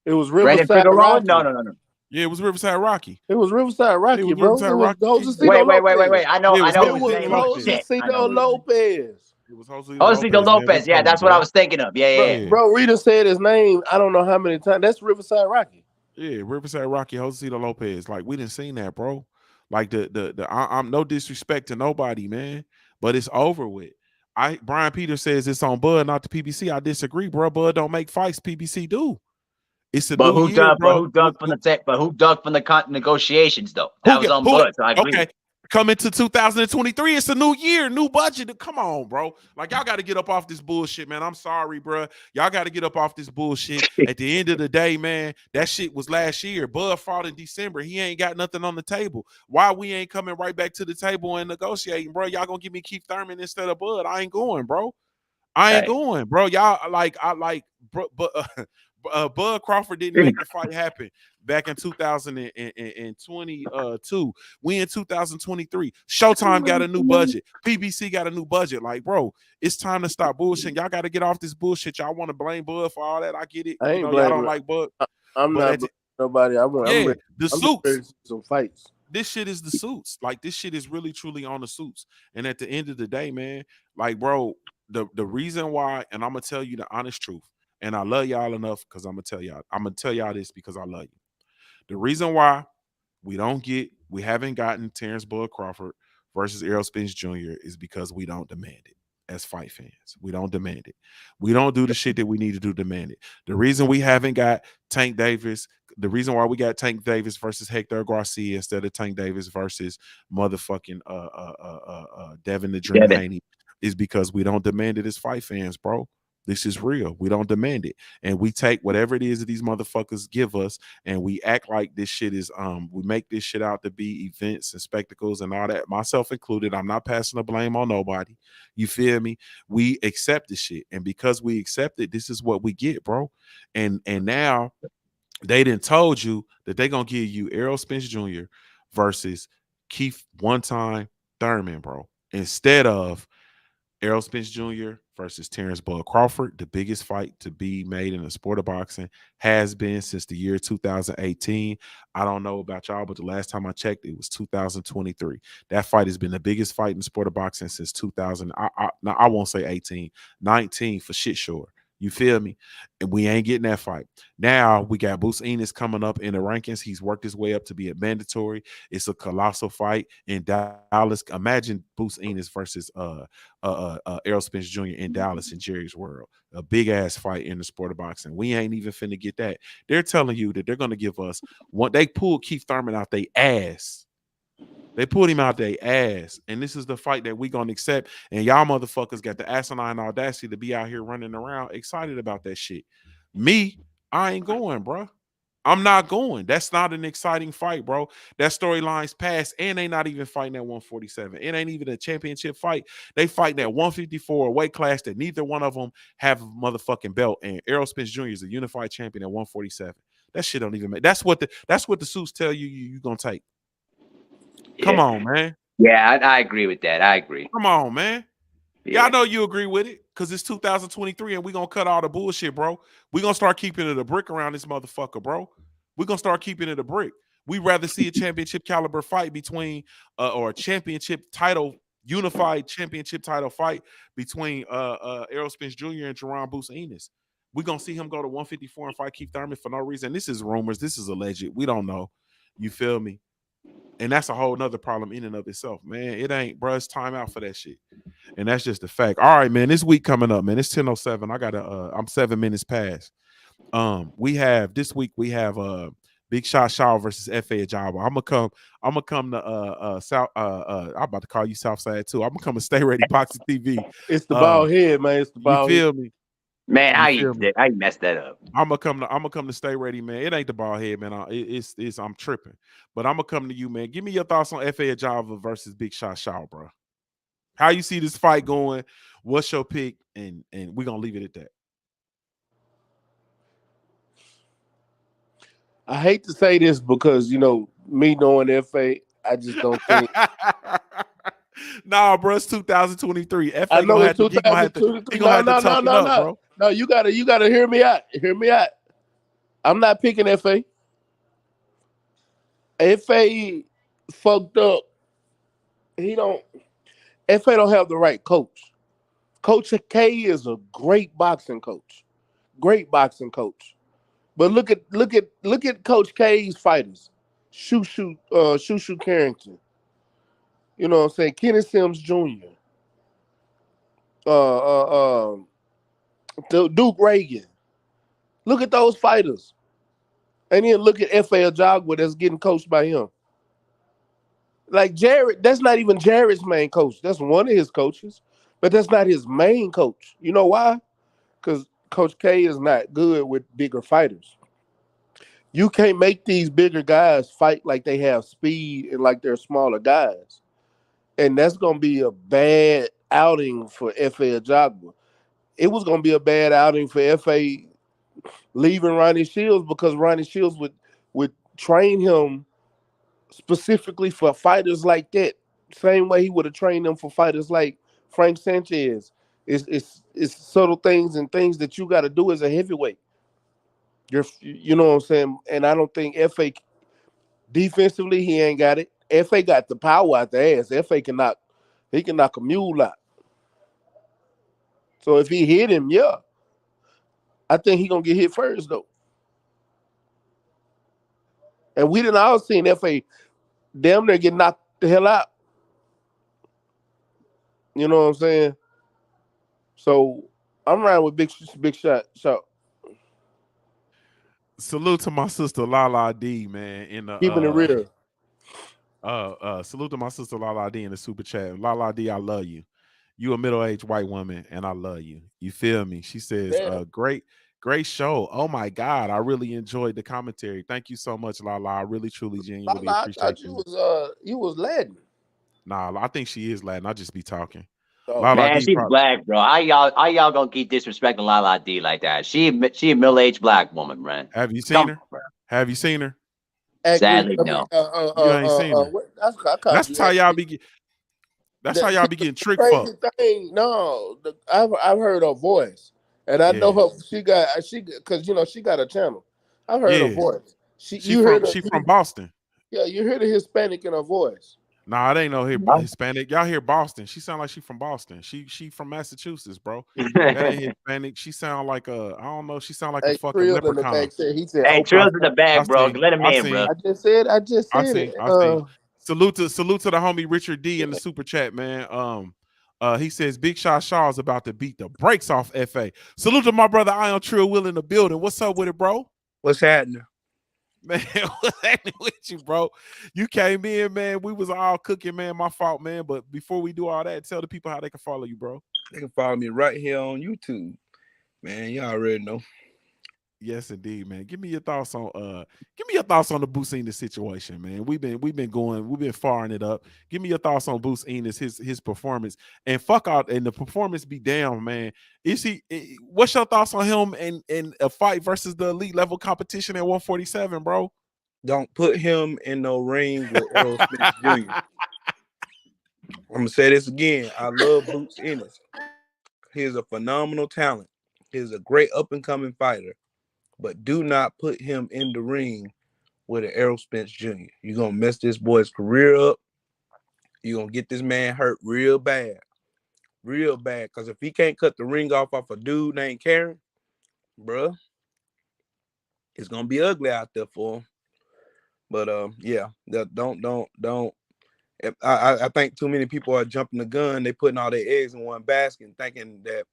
It was Riverside Rocky. No. Yeah, it was Riverside Rocky. It was Riverside Rocky, it was bro. Riverside Rocky. Wait. I know. It was Josecito Lopez. It was Josecito Lopez. Yeah, that's what I was thinking of. Yeah. Bro, Rita said his name. I don't know how many times. That's Riverside Rocky. Yeah, Riverside Rocky, Josecito Lopez. Like, we didn't see that, bro. Like I'm no disrespect to nobody, man, but it's over with. Brian Peters says it's on Bud, not the PBC. I disagree, bro. Bud don't make fights. PBC do. It's a new year, bro. Who ducked from the negotiations though? That was on Bud. So I agree. Okay. Coming to 2023, it's a new year, new budget. Come on, bro. Like, y'all got to get up off this bullshit, man. I'm sorry, bro. Y'all got to get up off this bullshit. At the end of the day, man, that shit was last year. Bud fought in December. He ain't got nothing on the table. Why we ain't coming right back to the table and negotiating, bro? Y'all gonna give me Keith Thurman instead of Bud? I ain't going, bro. I ain't going, bro. Y'all Bud Crawford didn't make the fight happen back in 2022. We in 2023. Showtime got a new budget. PBC got a new budget. Like, bro, it's time to stop bullshitting. Y'all got to get off this bullshit. Y'all want to blame Bud for all that. I get it. Y'all don't like Bud. I'm not nobody. I'm the suits. Some fights. This shit is the suits. Like, this shit is really truly on the suits. And at the end of the day, man, like, bro, the reason why, and I'm gonna tell you the honest truth, and I love y'all enough because I'm gonna tell y'all this because I love you. The reason why we haven't gotten Terrence Bud Crawford versus Errol Spence Jr. is because we don't demand it as fight fans. We don't demand it. We don't do the shit that we need to do to demand it. The reason we haven't got Tank Davis, the reason why we got Tank Davis versus Hector Garcia instead of Tank Davis versus motherfucking Devin the Dream Haney is because we don't demand it as fight fans, bro. This is real. We don't demand it. And we take whatever it is that these motherfuckers give us and we act like this shit is we make this shit out to be events and spectacles and all that, myself included. I'm not passing the blame on nobody. You feel me? We accept this shit. And because we accept it, this is what we get, bro. And now they done told you that they're gonna give you Errol Spence Jr. versus Keith one-time Thurman, bro. Instead of Errol Spence Jr. versus Terrence Bud Crawford, the biggest fight to be made in the sport of boxing, has been since the year 2018. I don't know about y'all, but the last time I checked, it was 2023. That fight has been the biggest fight in the sport of boxing since 2000. I won't say 18, 19 for shit sure. You feel me? And we ain't getting that fight. Now we got Bruce Ennis coming up in the rankings. He's worked his way up to be a mandatory. It's a colossal fight in Dallas. Imagine Bruce Ennis versus Errol Spence Jr. in Dallas in Jerry's World. A big ass fight in the sport of boxing. We ain't even finna get that. They're telling you that they're gonna give us one. They pulled Keith Thurman out their ass. They pulled him out their ass, and this is the fight that we gonna accept. And y'all motherfuckers got the asinine audacity to be out here running around excited about that shit. Me, I ain't going, bro. I'm not going. That's not an exciting fight, bro. That storyline's past, and they not even fighting at 147. It ain't even a championship fight. They fighting at 154, a weight class that neither one of them have a motherfucking belt. And Errol Spence Jr. is a unified champion at 147. That shit don't even make. That's what the suits tell you gonna take. Come on, man. Yeah, I agree with that. I agree. Come on, man. Yeah. Y'all know you agree with it because it's 2023 and we're going to cut all the bullshit, bro. We're going to start keeping it a brick around this motherfucker, bro. We're going to start keeping it a brick. We'd rather see a championship caliber fight between or a championship title, unified championship title fight between Errol Spence Jr. and Jaron Ennis. We're going to see him go to 154 and fight Keith Thurman for no reason. This is rumors. This is alleged. We don't know. You feel me? And that's a whole nother problem in and of itself, man. It ain't, bro. It's time out for that shit. And that's just the fact. All right, man. This week coming up, man. It's 10:07. I gotta I'm 7 minutes past. We have Big Shot Shaw versus F.A. Ajaba. I'm gonna come to South I'm about to call you Southside too. I'm gonna come to Stay Ready Boxing TV. It's the bald head, man. It's the bald You feel head. me? Man, how you messed that up? I'm gonna come to Stay Ready, man. It ain't the bald head, man. It's I'm tripping. But I'm gonna come to you, man. Give me your thoughts on F.A. Ajaba versus Big Shot Shaw, bro. How you see this fight going? What's your pick? And we're gonna leave it at that. I hate to say this because me knowing FA, I just don't think. Nah, bro, it's 2023. FA I know it's 2023. He gonna have to toughen up, bro. No, you gotta hear me out. Hear me out. I'm not picking FA. FA fucked up. FA don't have the right coach. Coach K is a great boxing coach. Great boxing coach. But look at Coach K's fighters. Shoo Carrington. You know what I'm saying? Kenny Sims Jr. Duke Reagan. Look at those fighters. And then look at F.A. Ajagba that's getting coached by him. Like Jared, that's not even Jared's main coach. That's one of his coaches, but that's not his main coach. You know why? Because Coach K is not good with bigger fighters. You can't make these bigger guys fight like they have speed and like they're smaller guys. And that's going to be a bad outing for F.A. Ajagba. It was going to be a bad outing for F.A. leaving Ronnie Shields because Ronnie Shields would train him specifically for fighters like that. Same way he would have trained them for fighters like Frank Sanchez. It's subtle things and things that you got to do as a heavyweight. You know what I'm saying? And I don't think F.A. defensively, he ain't got it. F.A. got the power out the ass. F.A. can knock a mule out. So if he hit him, yeah, I think he gonna get hit first though. And we didn't all seen FA damn near get knocked the hell out. You know what I'm saying? So I'm riding with big shot. Salute to my sister Lala D, man. In the Keeping it real. Salute to my sister Lala D in the super chat. Lala D, I love you. You a middle-aged white woman, and I love you. You feel me? She says, great show. Oh my God, I really enjoyed the commentary. Thank you so much, Lala. I really, truly, genuinely Lala, appreciate I thought you was Latin. Nah, I think she is Latin. I just be talking. Oh. Lala Man, D she's probably, black, bro. How y'all gonna keep disrespecting Lala D like that? She a middle-aged black woman, man. have you seen her? Bro. Have you seen her? Sadly, no. You ain't seen her. That's how y'all be. That's how y'all be getting tricked crazy for. thing. No, I've heard her voice, and I know her. She because she got a channel. I've heard her voice. She from Boston. Yeah, you hear the Hispanic in her voice. Nah, it ain't no Hispanic. Y'all hear Boston. She sound like she from Boston. She from Massachusetts, bro. That ain't Hispanic. She sound like I don't know. She sound like a fucking Trill leprechaun. In the back said, he said, hey, Trill's in the back, bro. Let him in, bro. I just said it. I see. Salute to the homie Richard D in the super chat, man. He says Big Shot Shaw is about to beat the brakes off FA. Salute to my brother Ion Trill Will in the building. What's up with it, bro? What's happening? Man, what's happening with you, bro? You came in, man. We was all cooking, man. My fault, man. But before we do all that, tell the people how they can follow you, bro. They can follow me right here on YouTube. Man, y'all already know. Yes, indeed, man. Give me your thoughts on the Boots Ennis situation, man. We've been firing it up. Give me your thoughts on Boots Ennis, his performance, and fuck out and the performance be down, man. What's your thoughts on him in a fight versus the elite level competition at 147, bro? Don't put him in no ring with Errol Spence Jr. I'm gonna say this again. I love Boots Ennis. He's a phenomenal talent. He's a great up and coming fighter. But do not put him in the ring with an Errol Spence Jr. You're going to mess this boy's career up. You're going to get this man hurt real bad. Real bad. Because if he can't cut the ring off a dude named Karen, bruh, it's going to be ugly out there for him. But, yeah, don't. I think too many people are jumping the gun. They putting all their eggs in one basket and thinking that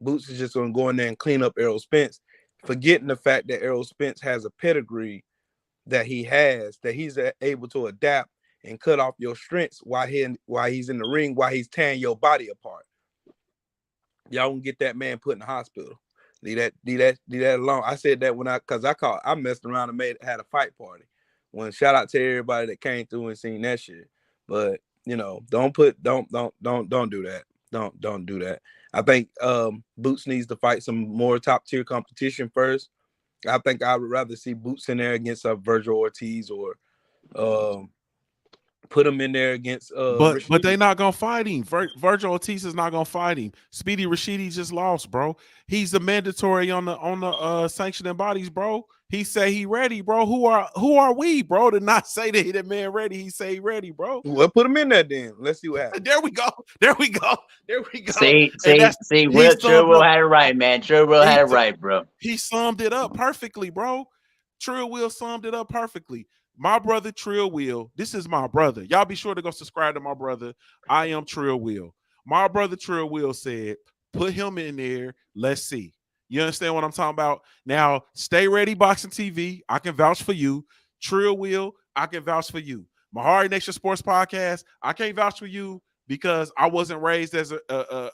Boots is just going to go in there and clean up Errol Spence. Forgetting the fact that Errol Spence has a pedigree that he's able to adapt and cut off your strengths while he's in the ring, while he's tearing your body apart. Y'all won't get that man put in the hospital. Leave that alone. I said that I messed around and had a fight party. Shout out to everybody that came through and seen that shit. But don't do that. Don't do that. I think Boots needs to fight some more top tier competition first. I think I would rather see Boots in there against Virgil Ortiz or put him in there against. But they not gonna fight him. Virgil Ortiz is not gonna fight him. Speedy Rashidi just lost, bro. He's the mandatory on the sanctioning bodies, bro. He say he ready, bro. Who are we, bro, to not say that the man ready? He say he ready, bro. Well, put him in there then. Let's see what happens. There we go. See, True Will had it right, man. True Will had it right, bro. He summed it up perfectly, bro. True Will summed it up perfectly. My brother Trill Will, this is my brother. Y'all be sure to go subscribe to my brother. I am Trill Will. My brother Trill Will said, put him in there. Let's see. You understand what I'm talking about? Now, Stay Ready Boxing TV, I can vouch for you. Trill Will, I can vouch for you. Mahari Nation Sports Podcast, I can't vouch for you because I wasn't raised as a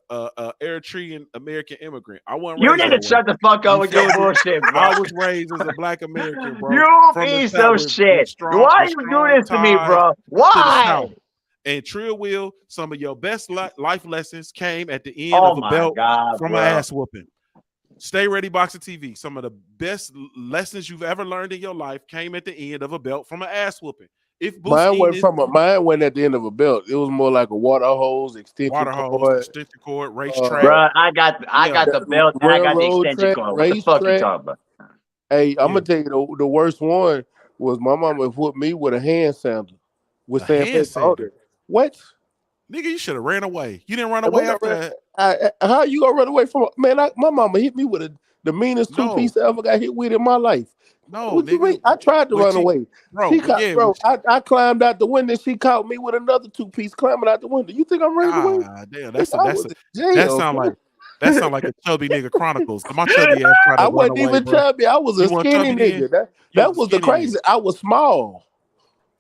Eritrean American immigrant. I wasn't. You need to shut the fuck up with your bullshit, bro. I was raised as a Black American, bro. You piece of shit. Why you do this to me, bro? Why? And Trill Will, some of your best life lessons came at the end of a belt from an ass whooping. Stay Ready Boxing TV. Some of the best lessons you've ever learned in your life came at the end of a belt from an ass whooping. If mine wasn't at the end of a belt. It was more like a water hose, extension cord, racetrack. Bro, I got the belt and I got the extension cord. What the fuck you talking about? Hey, I'm gonna tell you the worst one was my mama put me with a hand sander with sandpaper. What? Nigga, you should have ran away. You didn't run away after that. How you gonna run away from man? My mama hit me with the meanest two-piece I ever got hit with in my life. No, what nigga. You mean? I tried to run away. Bro, I climbed out the window. She caught me with another two-piece climbing out the window. You think I'm running away? Damn, that sound like a chubby nigga chronicles. My chubby ass tried to I run wasn't away, even bro. chubby. I was a skinny nigga. That was the crazy. I was small.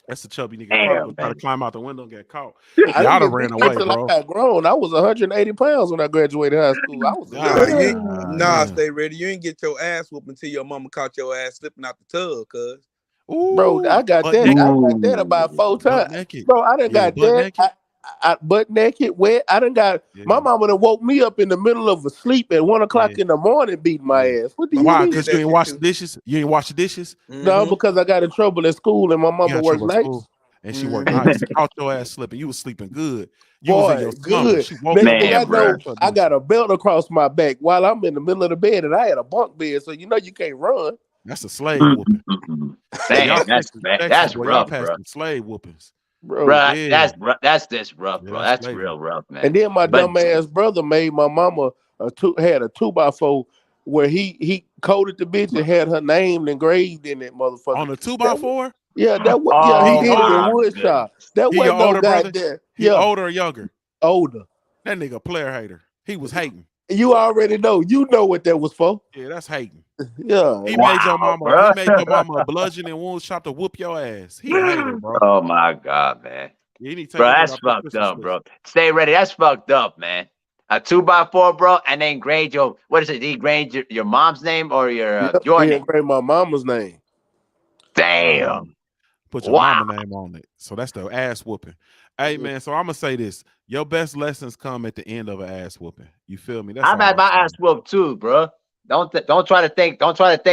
That's a chubby nigga chronicles. Try to climb out the window and get caught. I Y'all have ran away, bro. I got grown. I was 180 pounds when I graduated high school. I was stay ready. You ain't get your ass whooped until your mama caught your ass slipping out the tub, cuz. Bro, I got that. I got that about 4 times. Bro, I done got that. I butt naked, wet. I done got my mama done woke me up in the middle of a sleep at 1 o'clock in the morning, beating my ass. What do you mean? Because you ain't wash the dishes? You ain't wash the dishes? No, because I got in trouble at school and my mama worked nights. And she worked nights. She caught your ass slipping. You was sleeping good. You Boy, was in your good. She woke up. I got a belt across my back while I'm in the middle of the bed, and I had a bunk bed, so you know you can't run. That's a slave whooping. Damn, that's rough, bro. Slave whoopings. Bro, that's rough, bro. That's real rough, man. And then my dumb ass brother made my mama had a 2x4 where he coated the bitch and had her name engraved in it, motherfucker. On a 2x4? Yeah, that was he did it in wood shop. That he wasn't no guy there. He older or younger? Older. That nigga player hater. He was hating. You already know. You know what that was for. Yeah, that's hating. Yeah. He made your mama a bludgeon and wound shop to whoop your ass. He a hater, bro. Oh my God, man. Bro, that's fucked up, bro. Stay ready. That's fucked up, man. A 2x4, bro, and then grade your He grade your mom's name or your your name? Grade my mama's name. Damn. Put your mama name on it. So that's the ass whooping. Hey man, so I'm gonna say this: your best lessons come at the end of an ass whooping. You feel me? I've had my ass whooped too, bro. Don't try to think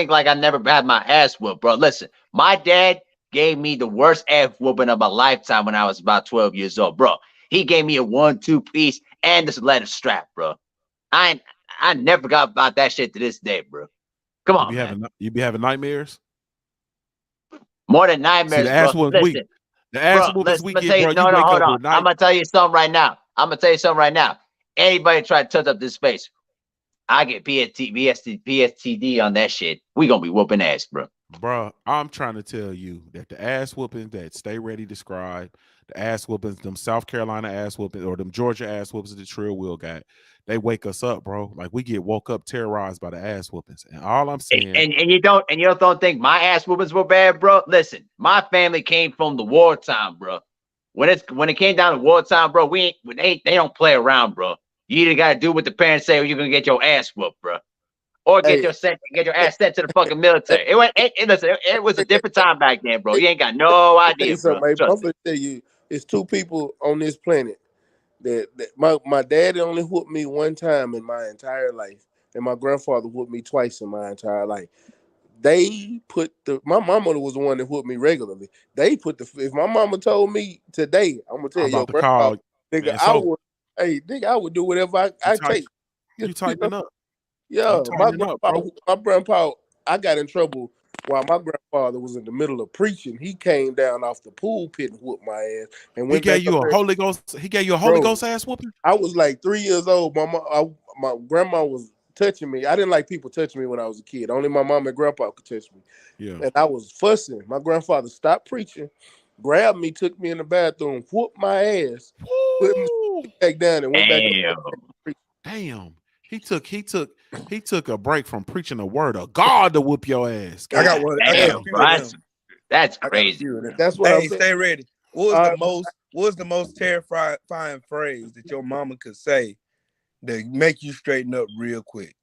like I never had my ass whooped, bro. Listen, my dad gave me the worst ass whooping of my lifetime when I was about 12 years old, bro. He gave me a 1-2 piece and this leather strap, bro. I never forgot about that shit to this day, bro. Come on, you be having nightmares? More than nightmares, bro. Listen. The ass whoopings week, hold on. I'm gonna tell you something right now. Anybody try to touch up this space, I get PSTD on that shit. We gonna be whooping ass, bro. Bro, I'm trying to tell you that the ass whoopings that Stay Ready described, the ass whoopings, them South Carolina ass whoopings, or them Georgia ass whoopings that Trill Will got, they wake us up, bro. Like we get woke up terrorized by the ass whoopings. And all I'm saying, and you don't think my ass whoopings were bad, bro. Listen, my family came from the wartime, bro. When it came down to wartime, bro, they don't play around, bro. You either gotta do what the parents say, or you're gonna get your ass whooped, bro. Or get your ass sent to the fucking military. It was a different time back then, bro. You ain't got no idea, bro. I'm gonna tell you, it's 2 people on this planet that my dad only whooped me 1 time in my entire life, and my grandfather whooped me twice in my entire life. They put my mama was the one that whooped me regularly. They put if my mama told me today, I'm gonna tell your grandfather, nigga, I would do whatever I take. You tighten up. Yeah, my grandpa, I got in trouble while my grandfather was in the middle of preaching. He came down off the pool pit and whooped my ass. And he gave you a Holy Ghost. He gave you a Holy Ghost ass whooping. I was like 3 years old. My grandma was touching me. I didn't like people touching me when I was a kid. Only my mom and grandpa could touch me. Yeah, and I was fussing. My grandfather stopped preaching, grabbed me, took me in the bathroom, whooped my ass, put me back down, and went back. Damn. He took a break from preaching the word of God to whoop your ass. I got one. That's crazy. That's what I'm saying. Stay ready. What was the most terrifying phrase that your mama could say that make you straighten up real quick?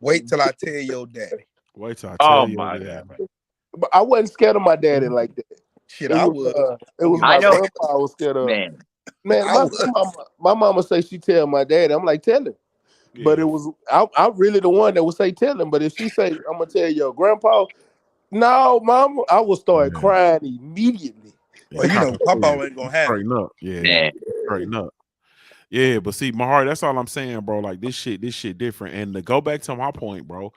Wait till I tell your daddy. Wait till I tell your daddy. But I wasn't scared of my daddy like that. Shit, I was. It was my grandpa I was scared of. Man, my mama say she tell my daddy. I'm like, tell him. Yeah. But it was I really the one that would say tell him. But if she say I'm gonna tell your grandpa, no, mama, I would start crying immediately. Well, you know, Papa ain't gonna have straighten up. Yeah, straighten up. Yeah, but see, my heart, that's all I'm saying, bro. Like this shit different. And to go back to my point, bro,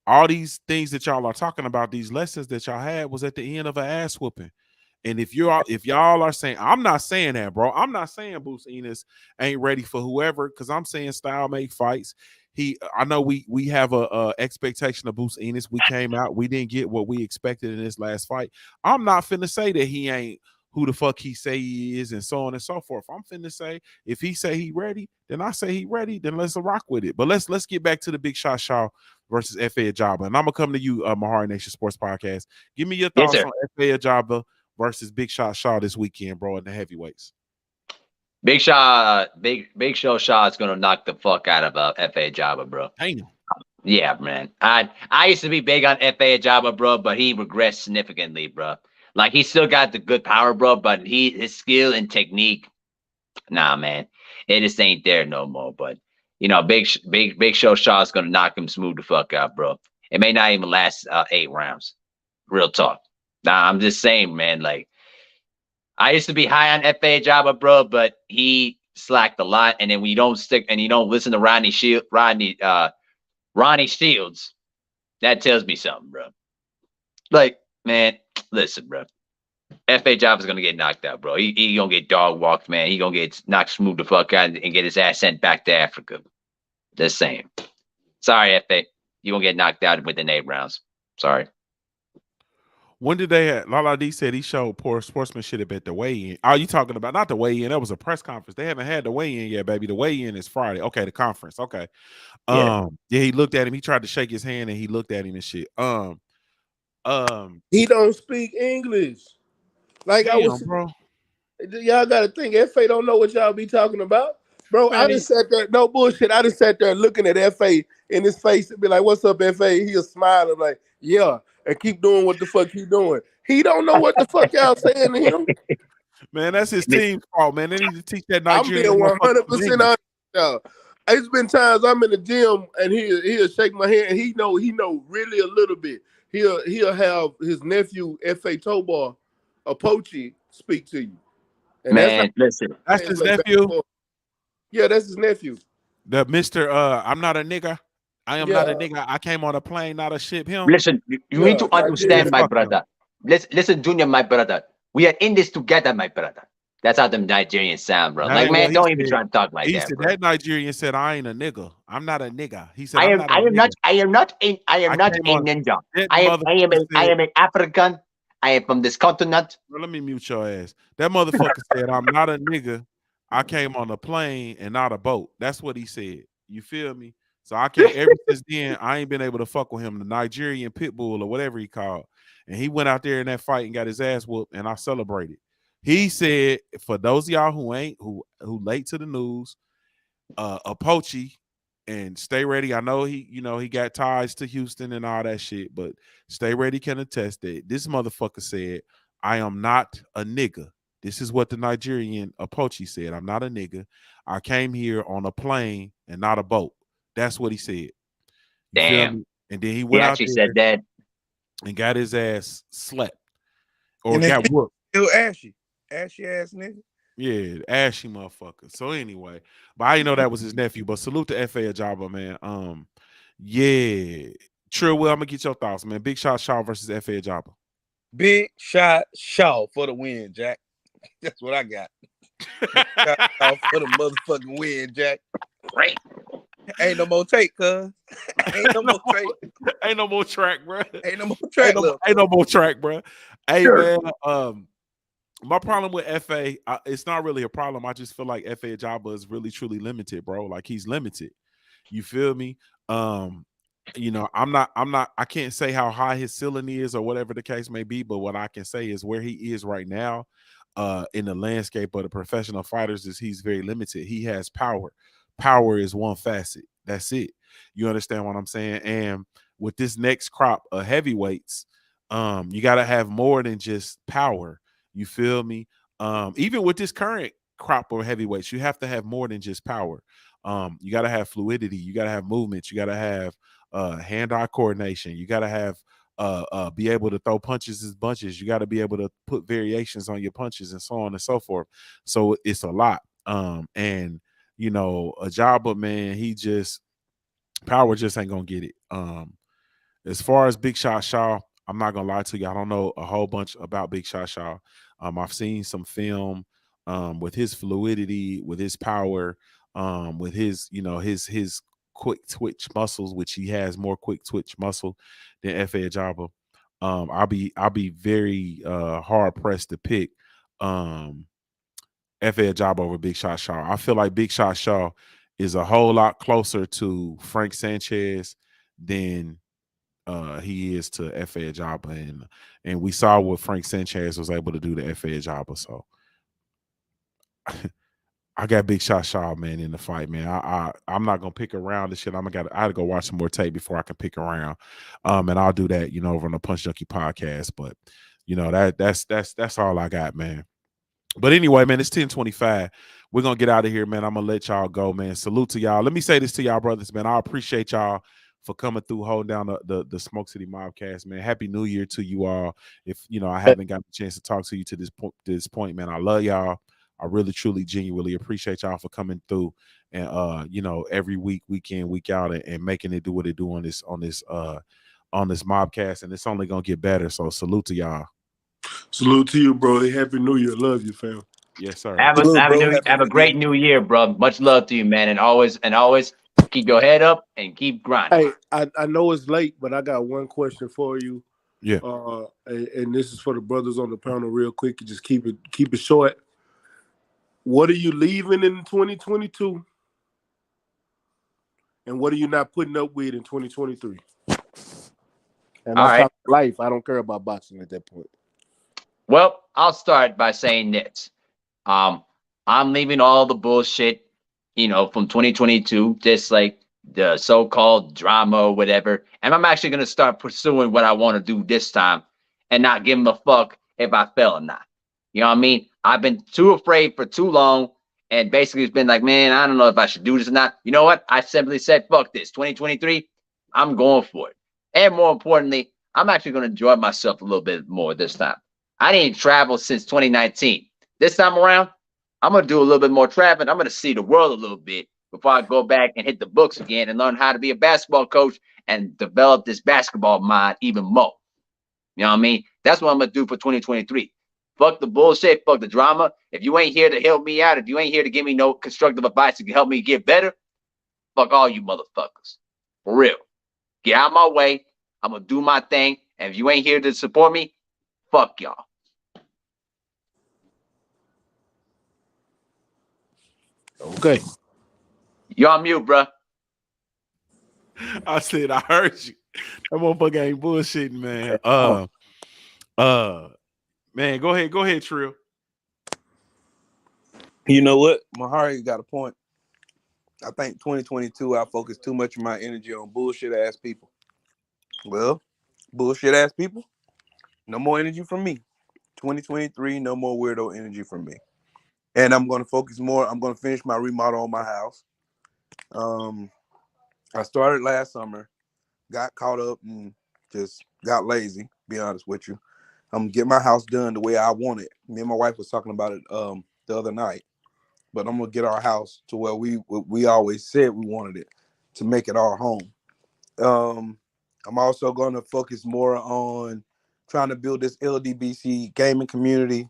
all these things that y'all are talking about, these lessons that y'all had was at the end of an ass whooping. And if y'all are saying, I'm not saying that, bro. I'm not saying Bruce Ennis ain't ready for whoever, because I'm saying style make fights. I know we have a expectation of Bruce Ennis. We came out, we didn't get what we expected in this last fight. I'm not finna say that he ain't who the fuck he say he is, and so on and so forth. I'm finna say if he say he ready, then I say he ready. Then let's rock with it. But let's get back to the Big Shot Shaw versus F.A. Ajaba, and I'm gonna come to you, Mahari Nation Sports Podcast. Give me your thoughts on F.A. Ajaba versus Big Shot Shaw this weekend, bro, in the heavyweights. Big Show Shaw is gonna knock the fuck out of F.A. Ajaba, bro. Damn. Yeah, man. I used to be big on F.A. Ajaba, bro, but he regressed significantly, bro. Like, he still got the good power, bro, but his skill and technique, nah, man, it just ain't there no more. But you know, Big Show Shaw is gonna knock him smooth the fuck out, bro. It may not even last 8 rounds. Real talk. Nah, I'm just saying, man. Like, I used to be high on F.A. Ajaba, bro, but he slacked a lot. And then when you don't stick and you don't listen to Ronnie Shields, that tells me something, bro. Like, man, listen, bro. F.A. Ajaba is gonna get knocked out, bro. He gonna get dog walked, man. He gonna get knocked smooth the fuck out and get his ass sent back to Africa. Just saying. Sorry, F.A. You gonna get knocked out within 8 rounds. Sorry. When did they have Lala D said he showed poor sportsmanship at the weigh-in? Are you talking about not the weigh-in? That was a press conference. They haven't had the weigh-in yet, baby. The weigh-in is Friday. Okay, the conference. Okay. Yeah, he looked at him. He tried to shake his hand and he looked at him and shit. He don't speak English. Like, damn, bro. Y'all gotta think F.A. don't know what y'all be talking about. Bro, Man, I just sat there, no bullshit. I just sat there looking at F.A. in his face and be like, "What's up, F.A.?" He'll smile and like, "Yeah," and keep doing what the fuck he doing. He don't know what the fuck y'all saying to him. Man, that's his team's fault, man. They need to teach that Nigerian. I'm being 100% honest, y'all. It's been times I'm in the gym and he'll shake my hand and he know really a little bit. He'll have his nephew F.A. Tobar, Apochi, speak to you. And man, listen, that's his nephew. Yeah, that's his nephew. The Mr. I'm not a nigga. I am not a nigga. I came on a plane, not a ship. Him. Listen, you need to understand, my brother. Listen, Junior, my brother. We are in this together, my brother. That's how the Nigerians sound, bro. Like, man, don't even try to talk like that, bro. That Nigerian said, "I ain't a nigga. I'm not a nigga." He said, I am not a ninja. I am an African. I am from this continent. Well, let me mute your ass. That motherfucker said, "I'm not a nigga. I came on a plane and not a boat." That's what he said. You feel me? So I can't. Ever since then, I ain't been able to fuck with him. The Nigerian pit bull or whatever he called, and he went out there in that fight and got his ass whooped, and I celebrated. He said, for those of y'all who late to the news, Apochi, and stay ready. I know he got ties to Houston and all that shit, but stay ready can attest that this motherfucker said, "I am not a nigga." This is what the Nigerian Apochi said. "I'm not a nigga. I came here on a plane and not a boat." That's what he said. Damn. And then he went out there said that and got his ass slept or got whooped. Still ashy ass nigga. Yeah, ashy motherfucker. So anyway, but I didn't know that was his nephew. But salute to F.A. Ajaba, man. Yeah. Trill Will, I'm gonna get your thoughts, man. Big Shot Shaw versus F.A. Ajaba. Big Shot Shaw for the win, Jack. That's what I got. Big Shot Shaw for the motherfucking win, Jack. Great. Ain't no more take, cuz. Ain't no more take. Ain't no more track, bro. Ain't no more track. Ain't no more track, bro. Hey, sure. Man. My problem with F.A., it's not really a problem. I just feel like F.A. Ajaba is really truly limited, bro. Like, he's limited. You feel me? I can't say how high his ceiling is or whatever the case may be, but what I can say is where he is right now in the landscape of the professional fighters is he's very limited. He has power. Power is one facet. That's it. You understand what I'm saying? And with this next crop of heavyweights, you got to have more than just power. You feel me? Even with this current crop of heavyweights, you have to have more than just power. You got to have fluidity. You got to have movements. You got to have hand-eye coordination. You got to have be able to throw punches as bunches. You got to be able to put variations on your punches and so on and so forth. So it's a lot. And Ajaba, man, power just ain't gonna get it. As far as Big Shot Shaw, I'm not gonna lie to you. I don't know a whole bunch about Big Shot Shaw. I've seen some film with his fluidity, with his power, with his, his quick twitch muscles, which he has more quick twitch muscle than F.A. Ajaba. I'll be very hard pressed to pick F.A. Ajaba over Big Shot Shaw. I feel like Big Shot Shaw is a whole lot closer to Frank Sanchez than he is to F.A. Ajaba, and we saw what Frank Sanchez was able to do to F.A. Ajaba. So I got Big Shot Shaw, man, in the fight, man. I'm not gonna pick around this shit. I gotta go watch some more tape before I can pick around. And I'll do that, over on the Punch Junkie podcast. But that's all I got, man. But anyway, man, it's 10:25. We're gonna get out of here, man. I'm gonna let y'all go, man. Salute to y'all. Let me say this to y'all, brothers, man. I appreciate y'all for coming through, holding down the Smoke City Mobcast, man. Happy New Year to you all. If I haven't gotten a chance to talk to you to this point, man, I love y'all. I really, truly, genuinely appreciate y'all for coming through and every week in, week out, and making it do what it do on this Mobcast, and it's only gonna get better. So salute to y'all. Salute to you, bro. Happy New Year. Love you, fam. Yes, sir. Have a great new year, bro. Much love to you, man, and always keep your head up and keep grinding. Hey, I know it's late, but I got one question for you. Yeah. And this is for the brothers on the panel, real quick. Just keep it short. What are you leaving in 2022? And what are you not putting up with in 2023? And I'm talking life. I don't care about boxing at that point. Well, I'll start by saying this. I'm leaving all the bullshit, from 2022, just like the so-called drama or whatever. And I'm actually going to start pursuing what I want to do this time and not giving a fuck if I fail or not. You know what I mean? I've been too afraid for too long. And basically it's been like, man, I don't know if I should do this or not. You know what? I simply said, fuck this. 2023, I'm going for it. And more importantly, I'm actually going to enjoy myself a little bit more this time. I didn't travel since 2019. This time around, I'm going to do a little bit more traveling. I'm going to see the world a little bit before I go back and hit the books again and learn how to be a basketball coach and develop this basketball mind even more. You know what I mean? That's what I'm going to do for 2023. Fuck the bullshit. Fuck the drama. If you ain't here to help me out, if you ain't here to give me no constructive advice to help me get better, fuck all you motherfuckers. For real. Get out of my way. I'm going to do my thing. And if you ain't here to support me, fuck y'all. Okay. You're on mute, bro. I said, I heard you. That motherfucker ain't bullshitting, man. Man, go ahead, Trill. You know what? Mahari got a point. I think 2022, I focused too much of my energy on bullshit ass people. Well, bullshit ass people, no more energy from me. 2023, no more weirdo energy from me. And I'm going to focus more. I'm going to finish my remodel on my house. I started last summer, got caught up and just got lazy, be honest with you. I'm getting my house done the way I want it. Me and my wife was talking about it the other night. But I'm gonna get our house to where we always said we wanted it, to make it our home. I'm also gonna focus more on trying to build this LDBC gaming community,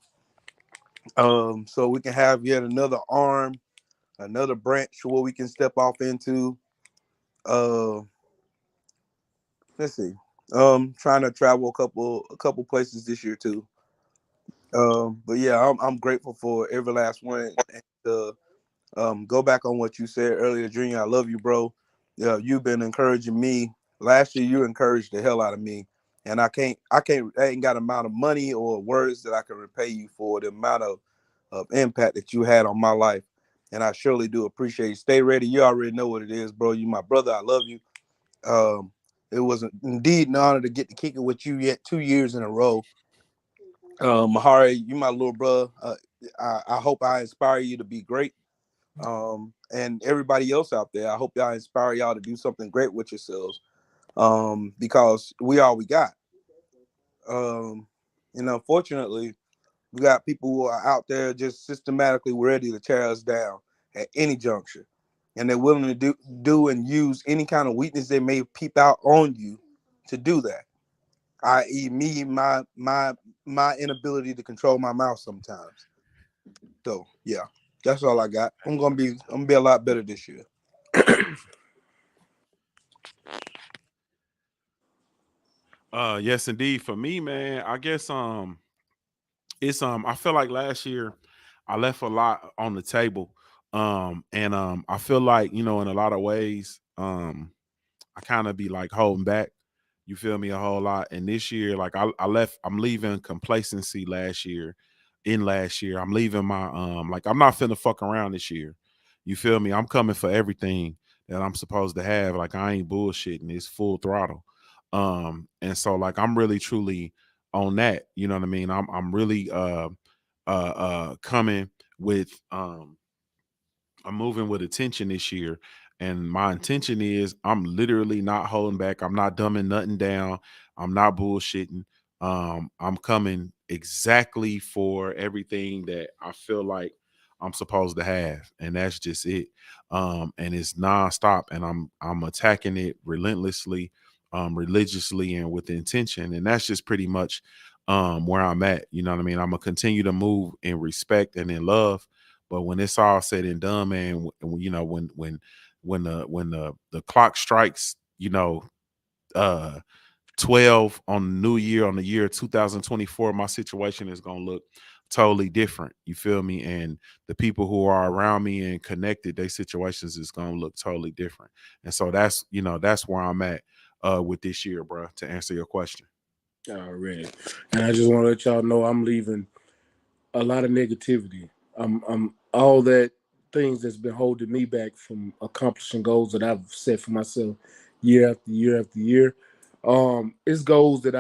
so we can have yet another arm, another branch where we can step off into. Let's see. Trying to travel a couple places this year too. But yeah, I'm grateful for every last one. And go back on what you said earlier, Junior. I love you, bro. You've been encouraging me. Last year, you encouraged the hell out of me, and I ain't got amount of money or words that I can repay you for the amount of impact that you had on my life, and I surely do appreciate you. Stay ready. You already know what it is, bro. You my brother. I love you. It was indeed an honor to get to kick it with you yet 2 years in a row. Mahari, you my little brother. I hope I inspire you to be great. And everybody else out there, I hope y'all inspire y'all to do something great with yourselves. Because we all we got. Unfortunately, we got people who are out there just systematically ready to tear us down at any juncture. And they're willing to do and use any kind of weakness they may peep out on you to do that. i.e., my inability to control my mouth sometimes. So yeah, that's all I got. I'm gonna be a lot better this year. Yes, indeed. For me, man, I guess it's I feel like last year I left a lot on the table. And I feel like, in a lot of ways, I kind of be like holding back. You feel me, a whole lot. And this year, like I'm leaving complacency last year. I'm leaving my like I'm not finna fuck around this year. You feel me? I'm coming for everything that I'm supposed to have. Like I ain't bullshitting. It's full throttle. And so like I'm really truly on that. You know what I mean? I'm really coming with I'm moving with attention this year. And my intention is I'm literally not holding back. I'm not dumbing nothing down. I'm not bullshitting. I'm coming exactly for everything that I feel like I'm supposed to have. And that's just it. And it's nonstop. And I'm attacking it relentlessly, religiously, and with intention. And that's just pretty much where I'm at. You know what I mean? I'm gonna continue to move in respect and in love. But when it's all said and done, man, when the clock strikes, 12 on the new year, on the year 2024, my situation is gonna look totally different. You feel me? And the people who are around me and connected, their situations is gonna look totally different. And so that's where I'm at with this year, bro. To answer your question. Already, and I just want to let y'all know I'm leaving a lot of negativity. I'm all that things that's been holding me back from accomplishing goals that I've set for myself year after year after year. It's goals that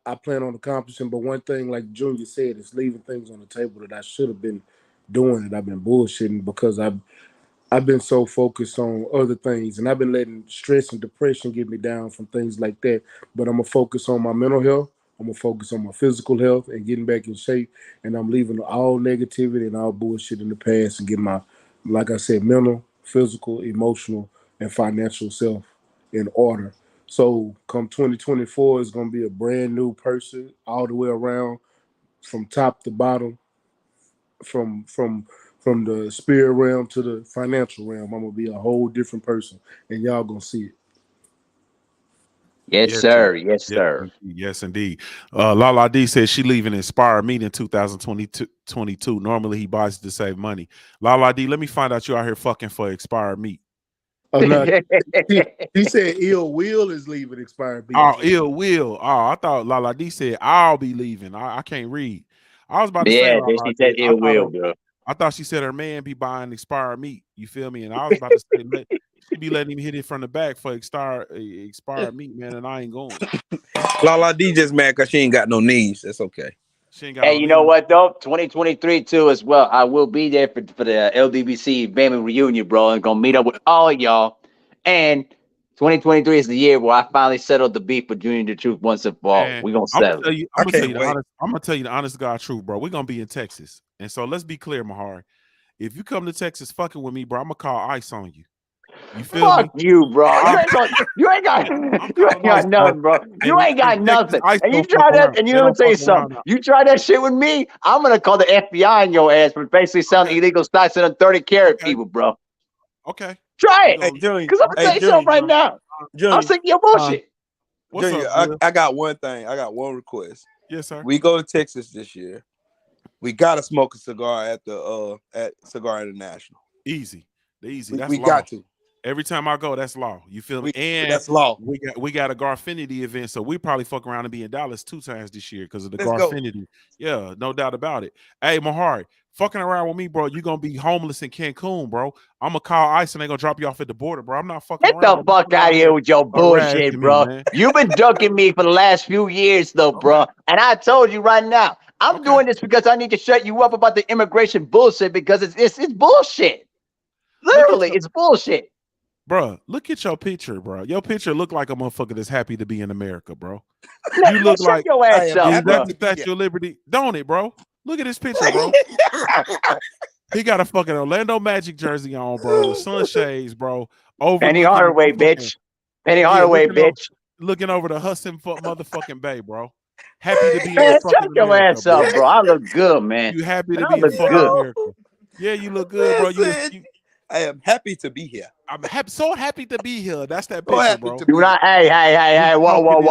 I plan on accomplishing, but one thing, like Junior said, is leaving things on the table that I should have been doing, and I've been bullshitting because I've been so focused on other things, and I've been letting stress and depression get me down from things like that. But I'm gonna focus on my mental health. I'm gonna focus on my physical health and getting back in shape. And I'm leaving all negativity and all bullshit in the past and getting my, like I said, mental, physical, emotional, and financial self in order. So come 2024, it's gonna be a brand new person all the way around, from top to bottom, from the spirit realm to the financial realm. I'm gonna be a whole different person, and y'all gonna see it. Yes, sir. Yes, sir. Yes, indeed. Lala D says she leaving Inspire Meat in 2022. Normally he buys it to save money. Lala D, let me find out you out here fucking for Expired Meat. Oh no, he said Ill Will is leaving Expired Meat. Oh, Ill Will. Oh, I thought Lala D said I'll be leaving. I can't read. I was about to say Lala she D. said ill will, bro. I thought she said her man be buying Expired Meat. You feel me? And I was about to say she be letting him hit it from the back for expired meat, man, and I ain't going. Lala D just mad because she ain't got no knees. That's okay. She ain't got Hey, no you know knees. what though? 2023 too as well. I will be there for the LDBC family reunion, bro, and gonna meet up with all of y'all. And 2023 is the year where I finally settled the beef with Junior the Truth once and for all. And We gonna I'm settle. gonna tell you the honest God truth, bro. We're gonna be in Texas. And so let's be clear, Mahar. If you come to Texas fucking with me, bro, I'm gonna call ICE on you. You feel Fuck me? you, bro. You ain't got nothing, bro. You ain't got nothing. And you try that, and you let me tell you something. You try that shit with me, I'm gonna call the FBI on your ass for basically selling illegal stocks to the 30-carat people, bro. Okay. Try it. Hey, Junior. Because I'm gonna tell you something right now. I'm sick of your bullshit. What's Junior, up, I got one thing. I got one request. Yes, sir. We go to Texas this year. We gotta smoke a cigar at the at Cigar International. Easy. That's we law. got to. Every time I go, that's law. You feel me? And that's law. We got a Garfinity event, so we probably fuck around and be in Dallas 2 times this year because of the Let's Garfinity. Yeah, no doubt about it. Hey, Mahari, fucking around with me, bro. You're gonna be homeless in Cancun, bro. I'm gonna call ICE and they're gonna drop you off at the border, bro. I'm not fucking Get around. the fuck out of here with your bullshit, bro. You've been ducking me for the last few years, though, bro. And I told you right now, I'm doing this because I need to shut you up about the immigration bullshit because it's bullshit. Literally, it's bullshit. Bro, look at your picture, bro. Your picture look like a motherfucker that's happy to be in America, bro. You look like your ass up, bro. the Statue of Liberty, don't it, bro? Look at this picture, bro. He got a fucking Orlando Magic jersey on, bro. Sunshades, bro. Penny Hardaway, bitch. Penny Hardaway, bitch. looking over the Hudson motherfucking Bay, bro. Happy to be Man, in shut fucking your America, ass up, bro. I look good, man. You happy to Man, I be in look fucking good. America? Yeah, you look good, bro. I am happy to be here. I'm so happy to be here. That's that So picture, happy bro. to Do not, hey, whoa. No. Hey.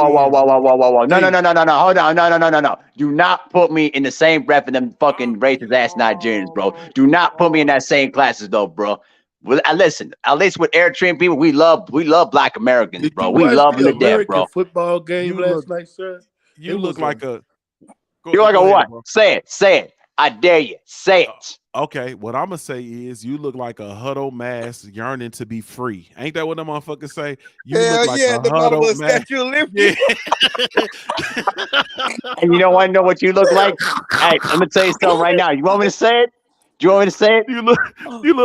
Hold on. No. Do not put me in the same breath of them fucking racist ass Nigerians, bro. Do not put me in that same classes, though, bro. Well, listen, at least with Eritrean people, we love Black Americans, Did bro. you We watch love them the to death, American bro. football game You last look- night, sir? You look like a. You like a go ahead, what? bro. Say it. I dare you. Say it. Okay, what I'm gonna say is you look like a huddle mass yearning to be free. Ain't that what them motherfuckers say? You Hell look like yeah, a the huddle motherfucker mass. Statue of Liberty. And you know what you look like? Hey, let me tell you something right now. You want me to say it? Do you want me to say it? You look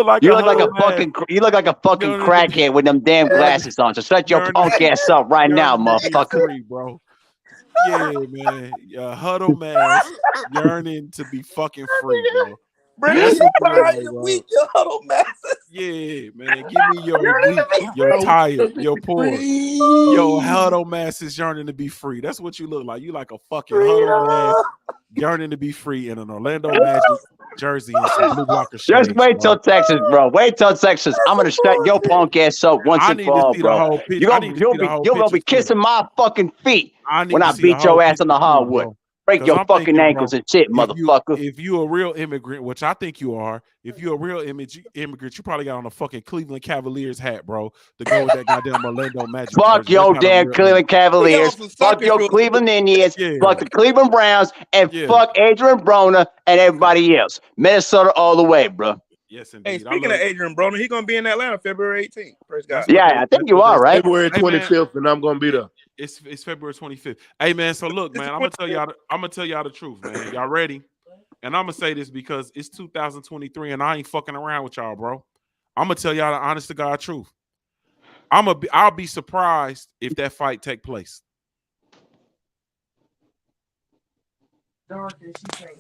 like You a look like a huddle fucking mass. you look like a fucking Yearning to be- crackhead with them damn glasses on. So shut your punk ass up right now, yearning to be motherfucker. free, bro. Yeah, man. Huddle mass yearning to be fucking free, bro. Bring That's me what you look behind like, your bro. weak, your huddle masses. Yeah, man. Give me your weak, your tired, your poor, your huddle masses yearning to be free. That's what you look like. You like a fucking huddle mass yearning to be free in an Orlando Magic jersey and some blue blocker shades. Just wait till Texas, bro. Wait till Texas. I'm gonna shut your punk ass up once I and need for to all, see the bro. whole picture. I need to see the whole You're gonna be picture, too. kissing my fucking feet I need when to I see the beat your whole ass on the picture, too, hardwood. bro. Break 'Cause your I'm fucking thinking, ankles bro, and shit, motherfucker. If you a real immigrant, which I think you are, if you're a real immigrant, you probably got on a fucking Cleveland Cavaliers hat, bro, to go with that goddamn Orlando Magic Fuck jersey. your That's not a damn real Cleveland Cavaliers. Fuck your shorts. Cleveland Indians. Yeah. Fuck the Cleveland Browns. And Yeah. fuck Adrian Broner and everybody else. Minnesota all the way, bro. Yes, Hey, indeed. speaking of Adrian Broner, he's gonna be in Atlanta February 18th. Praise God. Yeah, I think you are, right? February Hey, man. 25th, and I'm gonna be there. It's February 25th. Hey man, so look, man, I'm gonna tell y'all the truth, man. Y'all ready? And I'm gonna say this because it's 2023 and I ain't fucking around with y'all, bro. I'm gonna tell y'all the honest to God truth. I'll be surprised if that fight take place.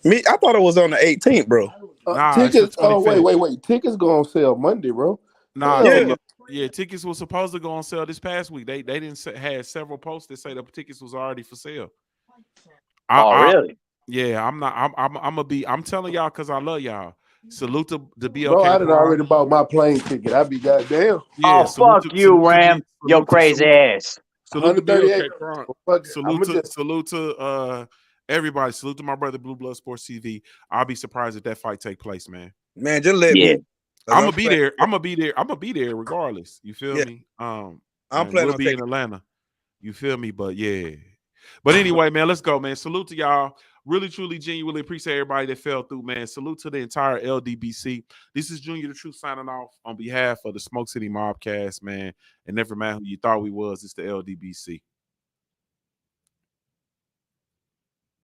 Me, I thought it was on the 18th, bro. Nah, it's the Tickets. Oh, 25th. wait. Tickets gonna sell Monday, bro. Nah, Hell tickets were supposed to go on sale this past week. They didn't had several posts that say the tickets was already for sale. Really? Yeah, I'm not. I'm telling y'all because I love y'all. Salute to the BLK. Bro, I done already bought my plane ticket. I be goddamn. Yeah, Oh, fuck you, Ram. Yo, crazy ass. Salute to 138. BLK. Fuck it. Salute to everybody. Salute to my brother Blue Blood Sports TV. I'll be surprised if that fight take place, man. Man, just let me. I'm gonna be there. I'm gonna be there regardless. You feel me? I'm planning we'll on be in Atlanta. You feel me? But yeah. But anyway, man, let's go, man. Salute to y'all. Really, truly, genuinely appreciate everybody that fell through, man. Salute to the entire LDBC. This is Junior the Truth signing off on behalf of the Smoke City MobCast, man. And never mind who you thought we was. It's the LDBC.